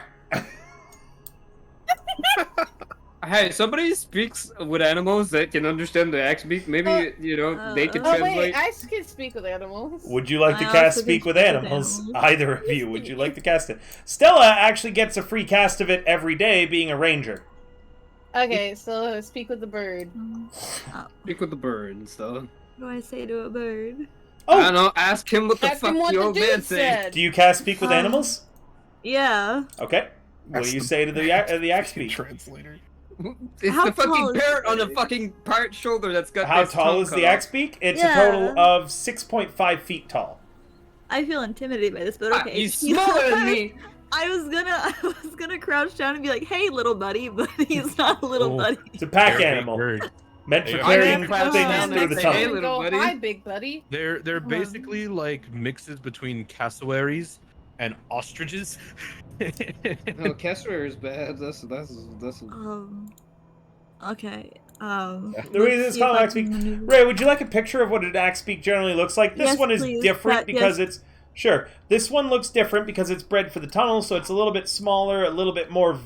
S7: Hey, somebody speaks with animals that can understand the axe beak. Maybe they can
S6: Oh
S7: translate.
S6: wait, I can speak with animals.
S1: Would you like to
S8: I
S1: cast
S8: also
S1: Speak
S8: can
S1: with
S8: speak with
S1: Animals?
S8: animals.
S1: Either of you, would you like to cast it? Stella actually gets a free cast of it every day, being a ranger.
S6: Okay, so speak with the bird.
S7: Speak with the bird and stuff.
S8: What do I say to a bird?
S7: I don't know. Ask him what the
S6: Ask
S7: fuck
S6: him what
S7: the
S6: the
S7: old
S6: dude
S7: man said.
S6: said.
S1: Do you cast Speak with Animals?
S8: Yeah.
S1: Okay. What do you
S9: That's
S1: say to the axe beak?
S9: Translator.
S7: It's
S8: How
S7: the
S8: tall
S7: fucking
S8: is
S7: parrot
S8: the
S7: on the
S8: bird?
S7: fucking pirate shoulder that's got
S1: How
S7: this
S1: tall
S7: tongue
S1: is
S7: cut
S1: the
S7: off.
S1: axe beak? It's
S8: Yeah.
S1: a total of 6.5 feet tall.
S8: I feel intimidated by this, but okay.
S7: He's smaller than me.
S8: I was gonna crouch down and be like, "Hey, little buddy," but he's not a little
S5: Oh.
S8: buddy.
S1: It's a pack
S5: They're a big
S1: animal.
S5: bird.
S1: Meant for
S5: Yeah.
S1: carrying
S7: Crouch
S1: things
S7: down
S1: through
S7: and
S1: the
S7: say,
S1: tunnel.
S7: "Hey, little
S6: Go,
S7: buddy."
S6: hi, big buddy.
S5: They're basically like mixes between cassowaries and ostriches.
S7: No, Kessler is bad. That's.
S8: Okay.
S1: The reason it's called axe beak. Ray, would you like a picture of what an axe beak generally looks like? This
S8: Yes,
S1: one is
S8: please.
S1: different because
S8: Yes.
S1: it's sure. This one looks different because it's bred for the tunnel, so it's a little bit smaller, a little bit more,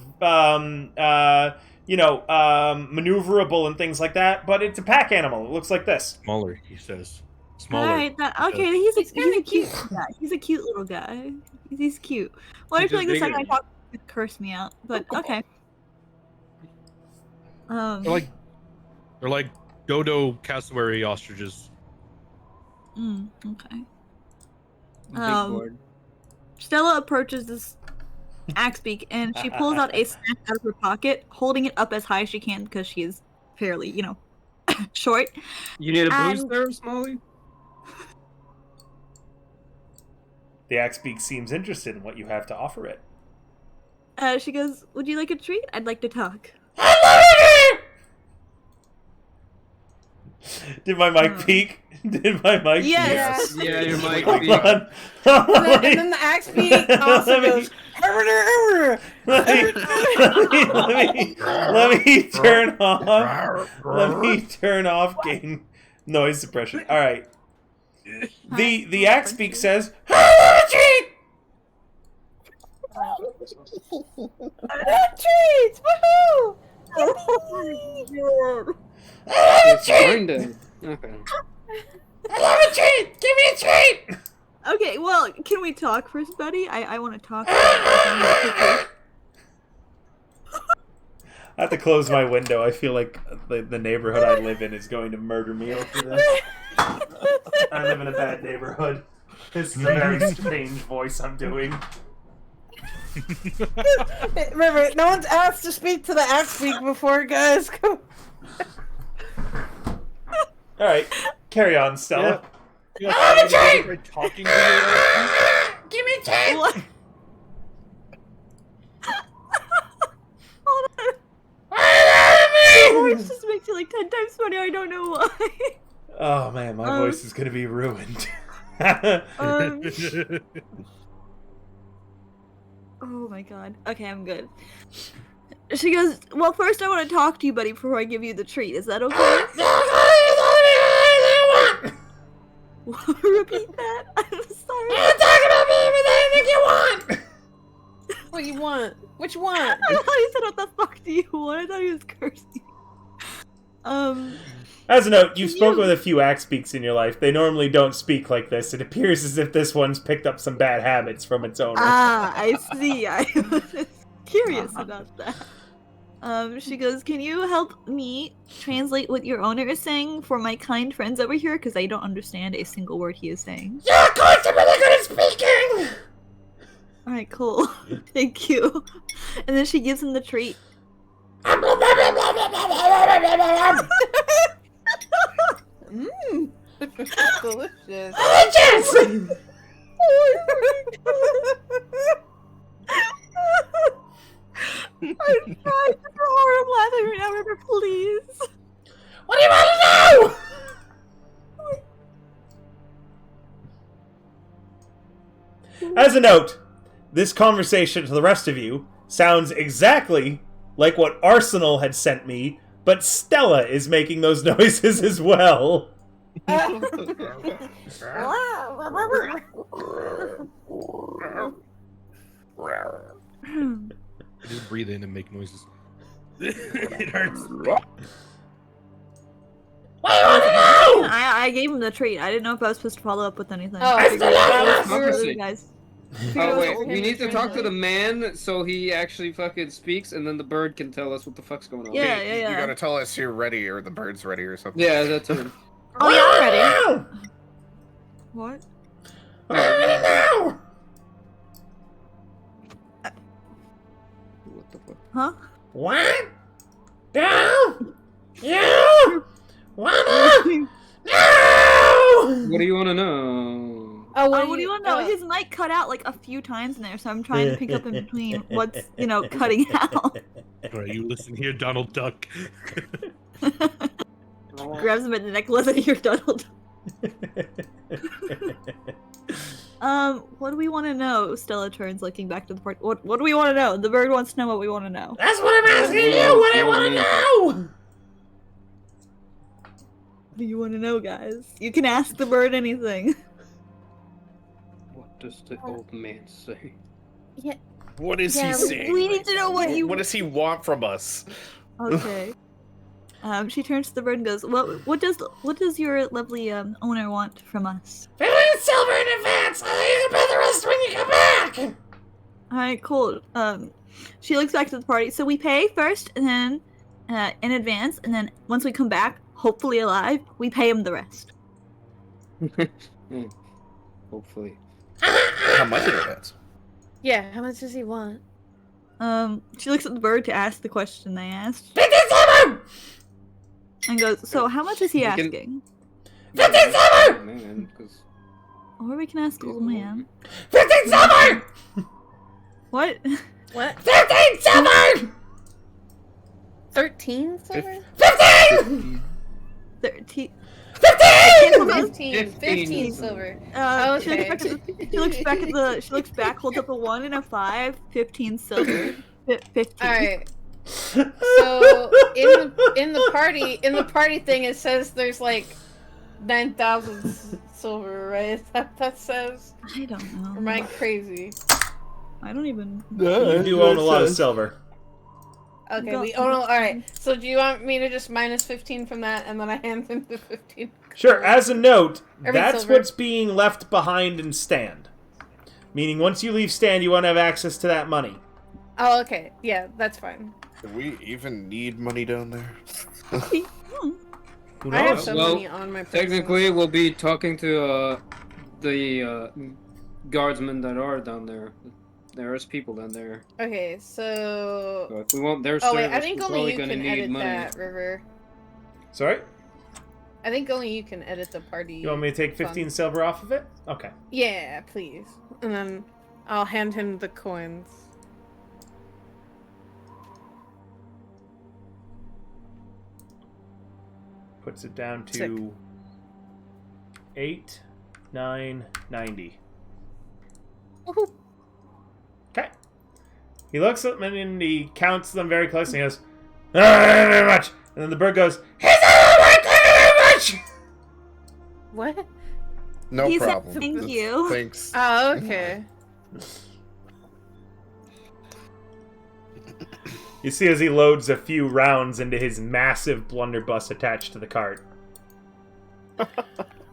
S1: maneuverable and things like that. But it's a pack animal. It looks like this.
S5: Smaller, he says.
S8: All
S5: Smaller.
S8: right. Okay. He's a cute guy. He's a cute little guy. He's cute. Well, I
S7: He's
S8: feel like
S7: just
S8: the second I
S7: bigger.
S8: talk, it curse me out. But okay.
S5: They're like dodo cassowary ostriches.
S8: Okay.
S7: Big board.
S8: Stella approaches this axe beak and she pulls out a snack out of her pocket, holding it up as high as she can because she is fairly, short.
S7: You need a
S8: and-
S7: boost there, Smalley?
S1: The axe beak seems interested in what you have to offer it.
S8: She goes, "Would you like a treat? I'd like to talk."
S1: Did my mic peak? Did my mic
S8: Yes.
S1: peak?
S7: Yeah, your mic
S1: Hold
S7: peak.
S1: on.
S6: And then the axe beak also
S1: Let me-
S6: goes.
S1: Let me turn off. Let me turn off game noise suppression. All right. The axe beak says, "Treat!"
S6: Treats! Woohoo!
S7: It's Brenda. Okay.
S1: I love a treat! Give me a treat!
S8: Okay, well, can we talk first, buddy? I want to talk.
S1: I have to close my window. I feel like the neighborhood I live in is going to murder me over this. I live in a bad neighborhood. This is a very strange voice I'm doing.
S6: Remember, no one's asked to speak to the axe beak before, guys. Come.
S1: All right, carry on, Stella.
S5: You guys are talking to you.
S6: Give me 10.
S8: What? Hold on. Your voice just makes you like 10 times funnier. I don't know why.
S1: Oh man, my voice is gonna be ruined.
S8: Oh my god. Okay, I'm good. She goes, well, first I want to talk to you, buddy, before I give you the treat. Is that okay? Repeat that. I'm sorry.
S6: I'm talking about me with anything you want. What do you want? What you want?
S8: I thought he said, what the fuck do you want? I thought he was cursing.
S1: As a note, you've spoken with a few axe beaks in your life. They normally don't speak like this. It appears as if this one's picked up some bad habits from its owner.
S8: Ah, I see. I was curious about that. She goes, can you help me translate what your owner is saying for my kind friends over here? Because I don't understand a single word he is saying.
S6: Yeah, of course, I'm really good at speaking.
S8: Alright, cool. Thank you. And then she gives him the treat.
S6: Mmm. Delicious.
S1: Delicious!
S8: I'm trying so hard. I'm laughing right now. Remember, please.
S6: What do you want to know?
S1: As a note, this conversation to the rest of you sounds exactly like what Arsenal had sent me, but Stella is making those noises as well.
S5: I just breathe in and make noises. It hurts.
S8: I gave him the treat. I didn't know if I was supposed to follow up with anything.
S6: Oh,
S8: I figured
S7: Democracy.
S8: guys.
S7: Oh wait, we need to talk to the man so he actually fucking speaks, and then the bird can tell us what the fuck's going on.
S8: Yeah,
S4: Hey,
S8: yeah, yeah.
S4: You gotta tell us you're ready, or the bird's ready, or something.
S7: Yeah, that's it.
S8: Oh yeah, I'm ready. What?
S1: Now!
S7: What the fuck?
S8: Huh?
S1: What? No! You! Wanna? No!
S7: What do you want to know?
S6: Oh,
S8: What do you want to know? His mic cut out like a few times in there, so I'm trying to pick up in between what's, cutting out.
S5: Alright, you listen here, Donald Duck.
S8: Grabs him at the neck, listen here, Donald. What do we want to know? Stella turns, looking back to the party. What do we want to know? The bird wants to know what we want to know.
S6: That's what I'm asking you. What do you want to know?
S8: What do you want to know, guys? You can ask the bird anything.
S7: What does the old man say?
S9: What is
S6: Yeah,
S9: he saying?
S8: We need to know what you.
S9: What does he want from us?
S8: Okay. She turns to the bird and goes, "What does your lovely owner want from us?"
S6: 15 silver in advance. I think you can pay the rest when you come back.
S8: All right, cool. She looks back to the party. So we pay first, and then in advance, and then once we come back, hopefully alive, we pay him the rest.
S7: Hopefully.
S9: How much in advance?
S6: Yeah, how much does he want?
S8: She looks at the bird to ask the question they asked,
S6: 15 silver.
S8: and goes, "So how much is he
S7: We can-
S8: asking?"
S6: 15 silver.
S7: Man, 'cause
S8: Or we can ask old man.
S6: 15 silver.
S8: What?
S6: What? 15 silver. 13 silver. 15.
S8: 13.
S6: 15. 15 silver.
S8: She looks
S6: Okay.
S8: back at the, she looks back at the, she looks back, holds up a 1 and a 5, 15 silver, 15.
S6: All right. So in the party thing, it says there's like 9,000 silver, right? That says.
S8: I don't know.
S6: Or am I crazy?
S8: I don't even.
S1: You do own a lot of silver.
S6: Okay, we own. All right. So do you want me to just minus 15 from that, and then I hand him the 15?
S1: Sure, as a note,
S6: Every
S1: that's
S6: silver.
S1: what's being left behind in Stand. Meaning, once you leave Stand, you won't have access to that money.
S6: Oh, okay. Yeah, that's fine.
S4: Do we even need money down there?
S1: Who
S6: I have
S1: knows?
S6: some
S7: Well,
S6: money on my person.
S7: technically, we'll be talking to the guardsmen that are down there. There is people down there.
S6: Okay, so.
S7: So if we want their
S6: Oh
S7: service,
S6: wait, I think
S7: we're
S6: only
S7: probably
S6: you
S7: gonna
S6: can
S7: need
S6: edit
S7: money.
S6: that, River.
S1: Sorry?
S6: I think only you can edit the party.
S1: You want me to take 15 silver off of it? Okay.
S6: Yeah, please. And then I'll hand him the coins.
S1: Puts it down
S6: Sick.
S1: to 8, 9, 90.
S6: Woohoo.
S1: Okay. He looks at them and he counts them very closely and he goes, "Oh, thank you very much." And then the bird goes, "He's all right, thank you very much."
S6: What?
S4: No
S8: He said
S4: problem.
S8: thank you.
S4: Thanks.
S6: Oh, okay.
S1: You see as he loads a few rounds into his massive blunderbuss attached to the cart.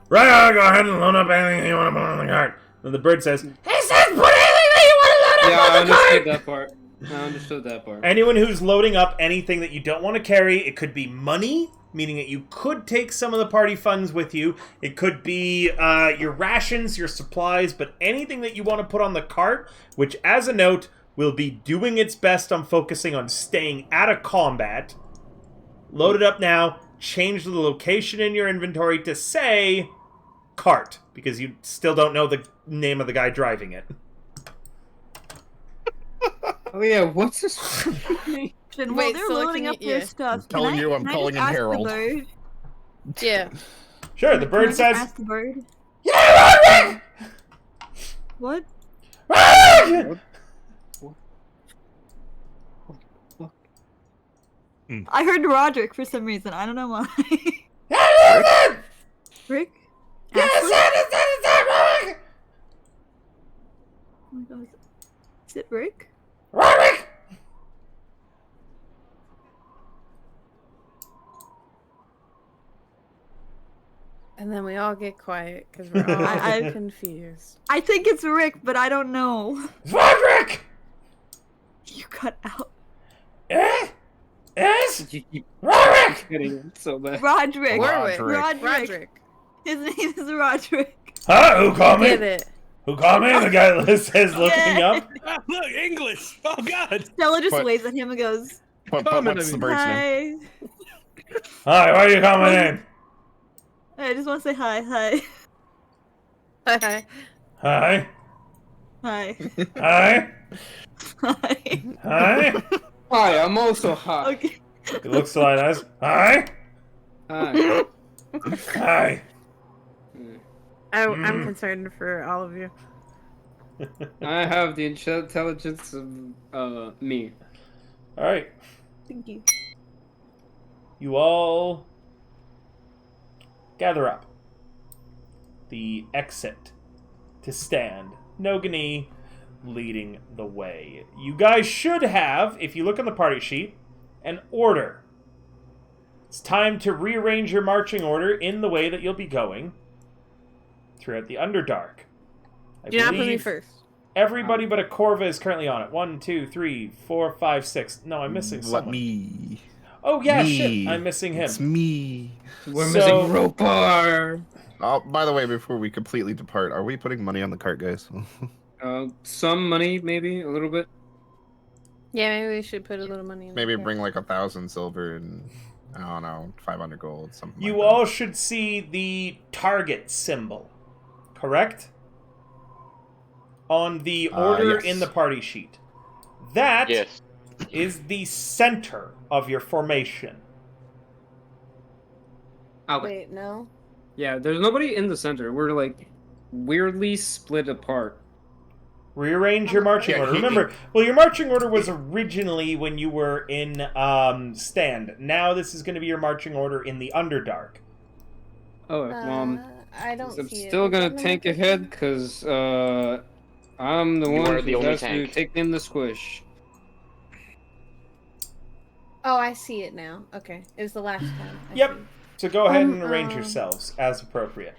S1: Right on, go ahead and load up anything you want to put on the cart. And the bird says, "He says put anything that you want to load up
S7: Yeah, I
S1: on the
S7: understood
S1: cart!"
S7: that part. I understood that part.
S1: Anyone who's loading up anything that you don't want to carry, it could be money, meaning that you could take some of the party funds with you. It could be your rations, your supplies, but anything that you want to put on the cart, which, as a note, will be doing its best on focusing on staying out of combat. Load it up now. Change the location in your inventory to say cart, because you still don't know the name of the guy driving it.
S7: Oh yeah, what's this?
S8: While
S6: Wait,
S8: they're
S6: so, like,
S8: loading
S6: can
S8: up
S6: you-
S8: their
S6: yeah.
S8: stuff,
S9: telling you I'm
S8: can I
S9: calling
S8: just
S9: him
S8: ask the
S9: Harold.
S8: bird?
S6: Yeah.
S1: Sure, the
S8: Can I
S1: bird
S8: just
S1: says,
S8: ask the bird?
S1: "Yeah,
S8: What?
S1: Roderick!
S8: I heard Roderick for some reason. I don't know why.
S1: Roderick!
S8: Rick?
S1: Yes,
S8: Ashley?
S1: Roderick!
S8: Oh my god. Is it Rick?
S1: Roderick!
S6: And then we all get quiet because we're all
S8: I-
S6: confused.
S8: I think it's Rick, but I don't know.
S1: Roderick!
S8: You cut out.
S1: Eh? Yes?
S7: You keep
S1: Roderick!
S7: getting it so bad.
S8: Roderick.
S6: Warwick.
S8: Roderick.
S6: Roderick.
S8: His name is Roderick.
S1: Huh? Who called me?
S6: Get it.
S1: Who called me? The guy says, looking
S8: Yeah.
S1: up.
S5: Look, English! Oh, God!
S8: Stella just
S9: What?
S8: waves at him and goes,
S9: What's the bird's name?
S8: hi.
S1: Hi, why are you calling my name?
S8: I just want to say hi, hi.
S6: Okay.
S1: Hi.
S8: Hi.
S1: Hi.
S8: Hi.
S1: Hi.
S7: Hi, I'm also hot.
S8: Okay.
S1: He looks like us. Hi.
S7: Hi.
S1: Hi.
S6: I'm concerned for all of you.
S7: I have the intelligence of me.
S1: Alright.
S8: Thank you.
S1: You all gather up. The exit to stand. Nogani leading the way. You guys should have, if you look on the party sheet, an order. It's time to rearrange your marching order in the way that you'll be going throughout the Underdark.
S6: Do not put me first.
S1: Everybody but a Corva is currently on it. 1, 2, 3, 4, 5, 6. No, I'm missing someone.
S9: Let me.
S1: Oh yeah,
S9: Me.
S1: shit. I'm missing him.
S9: It's me.
S7: We're
S1: So-
S7: missing Ropar.
S9: Oh, by the way, before we completely depart, are we putting money on the cart, guys?
S7: Some money, maybe a little bit.
S6: Yeah, maybe we should put a little money in
S9: Maybe
S6: there.
S9: bring like 1,000 silver and I don't know, 500 gold, something.
S1: You
S9: like
S1: all should see the target symbol, correct? On the order
S9: yes.
S1: in the party sheet. That
S2: Yes.
S1: is the center of your formation.
S7: Oh,
S6: Wait, no.
S7: yeah, there's nobody in the center. We're like weirdly split apart.
S1: Rearrange your marching
S9: Yeah,
S1: order.
S9: he-
S1: Remember, well, your marching order was originally when you were in stand. Now this is going to be your marching order in the Underdark.
S7: Oh,
S6: I don't
S7: I'm
S6: see it.
S7: still
S6: Is
S7: gonna
S6: that
S7: tank
S6: number
S7: ahead because I'm the
S2: You
S7: one
S2: are the
S7: who
S2: only
S7: has to
S2: tank.
S7: take in the squish.
S6: Oh, I see it now. Okay, it was the last time. I
S1: Yep.
S6: see.
S1: So go ahead and arrange yourselves as appropriate.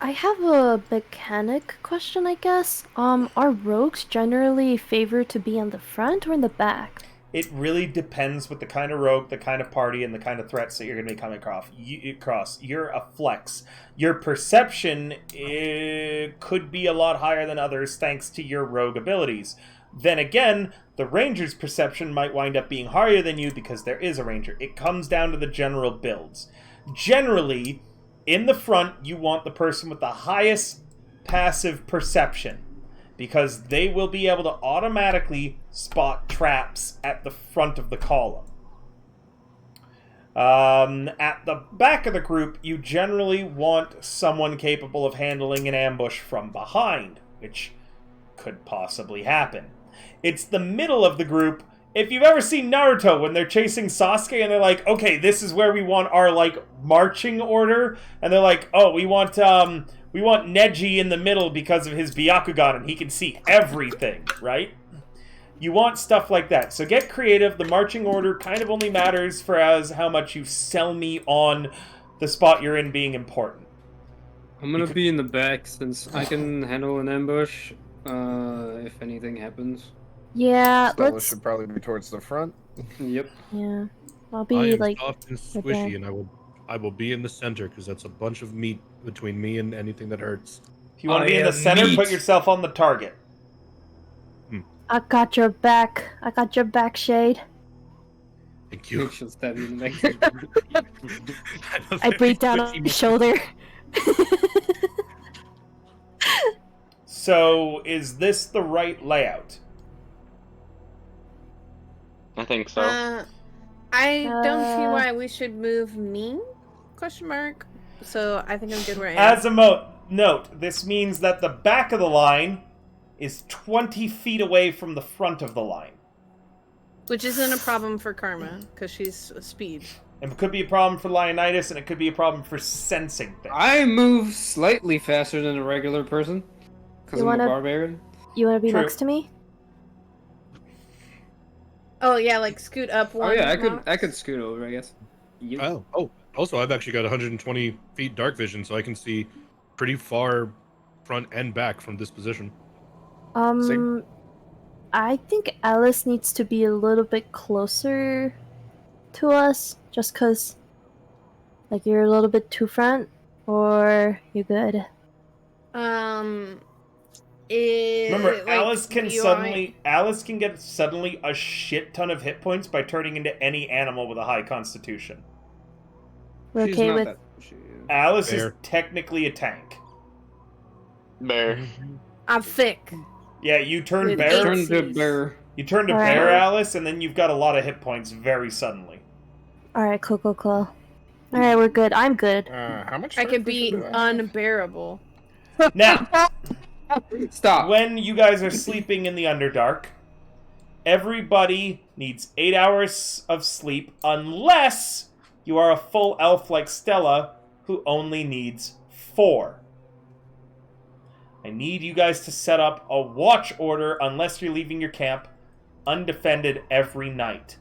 S3: I have a mechanic question, I guess. Are rogues generally favored to be in the front or in the back?
S1: It really depends with the kind of rogue, the kind of party, and the kind of threats that you're going to be coming across. You're a flex. Your perception could be a lot higher than others thanks to your rogue abilities. Then again, the ranger's perception might wind up being higher than you because there is a ranger. It comes down to the general builds. Generally, in the front, you want the person with the highest passive perception, because they will be able to automatically spot traps at the front of the column. At the back of the group, you generally want someone capable of handling an ambush from behind, which could possibly happen. It's the middle of the group. If you've ever seen Naruto when they're chasing Sasuke and they're like, okay, this is where we want our, like, marching order, and they're like, oh, we want Neji in the middle because of his Byakugan and he can see everything, right? You want stuff like that. So get creative. The marching order kind of only matters for how much you sell me on the spot you're in being important.
S7: I'm gonna be in the back since I can handle an ambush if anything happens.
S3: Yeah,
S4: Stella
S3: let's.
S4: should probably be towards the front.
S7: Yep.
S3: Yeah, I'll
S5: I
S3: be
S5: am
S3: like.
S5: soft and
S3: right there.
S5: squishy, and I will be in the center because that's a bunch of meat between me and anything that hurts.
S1: If you want to be
S7: I
S1: in the
S7: am
S1: center,
S7: meat.
S1: put yourself on the target.
S3: I got your back. I got your back, Shade.
S5: Thank you.
S7: She'll stab you in the neck.
S3: I breathe down on his shoulder.
S1: So, is this the right layout?
S2: I think so.
S6: I don't see
S3: Uh,
S6: why we should move me? Question mark. So I think I'm good where I am.
S1: As a note, this means that the back of the line is 20 feet away from the front of the line.
S6: Which isn't a problem for Karma, because she's speed.
S1: And it could be a problem for Leonidas, and it could be a problem for sensing things.
S7: I move slightly faster than a regular person because
S3: You
S7: I'm
S3: wanna-
S7: a barbarian.
S3: You want to be
S1: True.
S3: next to me?
S6: Oh yeah, like scoot up one.
S7: Oh yeah, I
S6: box.
S7: could scoot over, I guess. Yep.
S5: Oh. Also, I've actually got 120 feet dark vision, so I can see pretty far front and back from this position.
S4: Same.
S3: I think Alice needs to be a little bit closer to us, just cause, like, you're a little bit too front, or you're good.
S1: Remember,
S6: like,
S1: Alice can
S6: do you want me-
S1: get suddenly a shit ton of hit points by turning into any animal with a high constitution.
S3: We're
S7: She's
S3: okay
S7: not
S3: with.
S7: that-
S1: Alice
S5: Fair.
S1: is technically a tank.
S2: Bear.
S6: I'm thick.
S1: Yeah, you turn
S6: With
S1: bear.
S7: Turn to
S6: Jeez.
S7: bear.
S1: You turn to
S3: Alright.
S1: bear, Alice, and then you've got a lot of hit points very suddenly.
S3: Alright, cool. Alright, we're good. I'm good.
S4: How much?
S6: I
S4: dark
S6: could be
S4: vision do I have?
S6: unbearable.
S1: Now,
S7: Stop.
S1: when you guys are sleeping in the Underdark, everybody needs 8 hours of sleep unless you are a full elf like Stella, who only needs 4. I need you guys to set up a watch order unless you're leaving your camp undefended every night.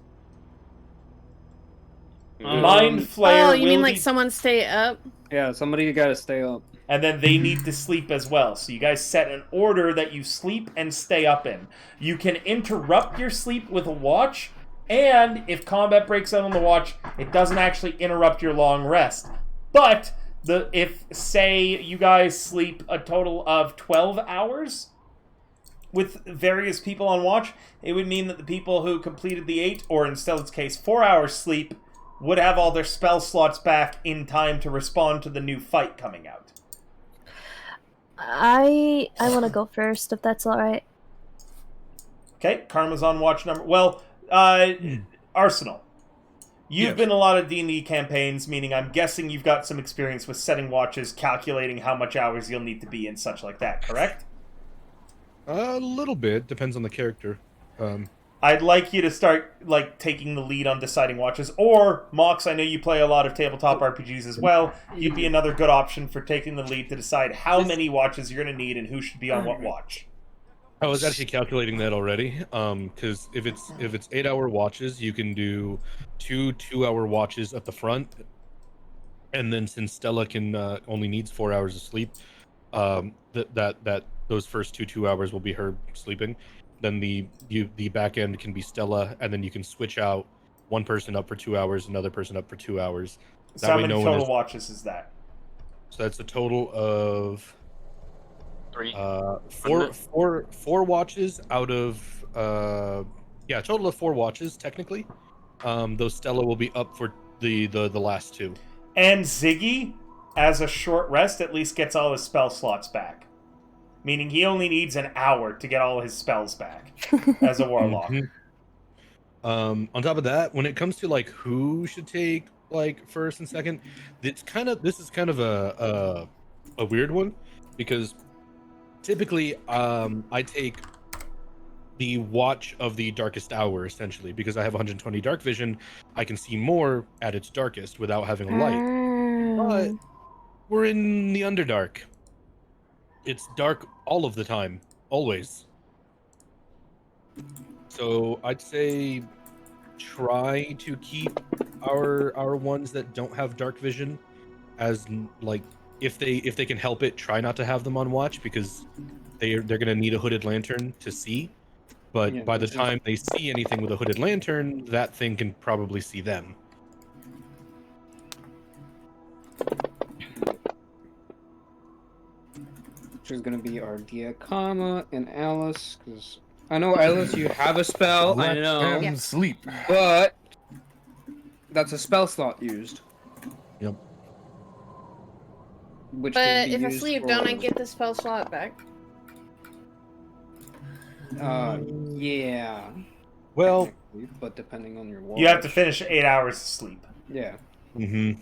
S1: Mind Flayer
S6: Oh, you mean
S1: will
S6: like
S1: be-
S6: someone stay up?
S7: Yeah, somebody gotta stay up.
S1: and then they need to sleep as well. So you guys set an order that you sleep and stay up in. You can interrupt your sleep with a watch, and if combat breaks out on the watch, it doesn't actually interrupt your long rest. But if, say, you guys sleep a total of 12 hours with various people on watch, it would mean that the people who completed the 8, or in Stella's case, 4 hours sleep, would have all their spell slots back in time to respond to the new fight coming out.
S3: I want to go first, if that's alright.
S1: Okay, Karma's on watch number... Well, Arsenal. You've
S5: Yes.
S1: been in a lot of D&D campaigns, meaning I'm guessing you've got some experience with setting watches, calculating how much hours you'll need to be and such like that, correct?
S5: A little bit depends on the character.
S1: I'd like you to start, like, taking the lead on deciding watches. Or, Mox, I know you play a lot of tabletop RPGs as well. You'd be another good option for taking the lead to decide how many watches you're going to need and who should be on what watch.
S5: I was actually calculating that already. Because if it's 8-hour watches, you can do 2-hour watches at the front, and then since Stella can only needs 4 hours of sleep, that those first 2 hours will be her sleeping. then the back end can be Stella, and then you can switch out one person up for 2 hours, another person up for 2 hours.
S1: So
S5: That
S1: how
S5: way
S1: many
S5: no one
S1: total
S5: is.
S1: watches is that?
S5: So that's a total of
S2: 3.
S5: four watches out of yeah, a total of 4 watches technically. Though Stella will be up for the last 2.
S1: And Ziggy, as a short rest, at least gets all his spell slots back. Meaning he only needs an hour to get all his spells back as a warlock.
S5: On top of that, when it comes to like who should take like first and second, this is kind of a weird one, because typically I take the watch of the darkest hour, essentially, because I have 120 dark vision. I can see more at its darkest without having a light. But we're in the Underdark. It's dark all of the time, always. So I'd say try to keep our ones that don't have dark vision as, like, if they can help it, try not to have them on watch, because they're gonna need a hooded lantern to see. But
S7: Yeah,
S5: by the
S7: this is-
S5: time they see anything with a hooded lantern, that thing can probably see them.
S7: Which is gonna be our Diakama and Alice, because I know Alice, you have a spell. I
S9: Let
S7: know,
S9: them sleep.
S7: but that's a spell slot used.
S5: Yep.
S7: Which
S6: But
S7: can be
S6: if I
S7: used
S6: sleep,
S7: for,
S6: don't I get the spell slot back?
S7: Yeah.
S5: Well,
S7: technically, but depending on your watch.
S1: You have to finish 8 hours of sleep.
S7: Yeah.
S5: mm-hmm.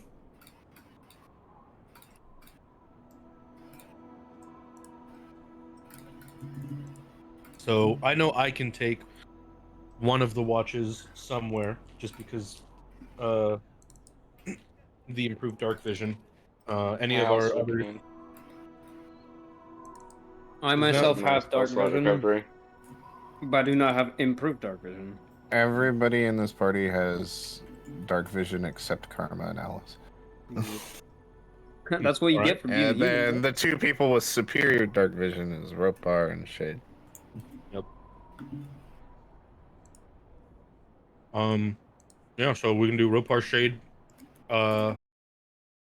S5: So I know I can take one of the watches somewhere, just because the improved dark vision. Any
S2: I
S5: of our
S2: also
S5: other
S2: can.
S7: I
S5: Is
S7: myself
S2: My
S7: have
S2: spell
S7: dark
S2: slot
S7: vision,
S2: recovery.
S7: but I do not have improved dark vision.
S4: Everybody in this party has dark vision except Karma and Alice.
S7: That's what you
S5: Alright.
S7: get for being a
S4: And
S7: human.
S4: then the 2 people with superior dark vision is Ropar and Shade.
S5: Yep. Yeah, so we can do Ropar Shade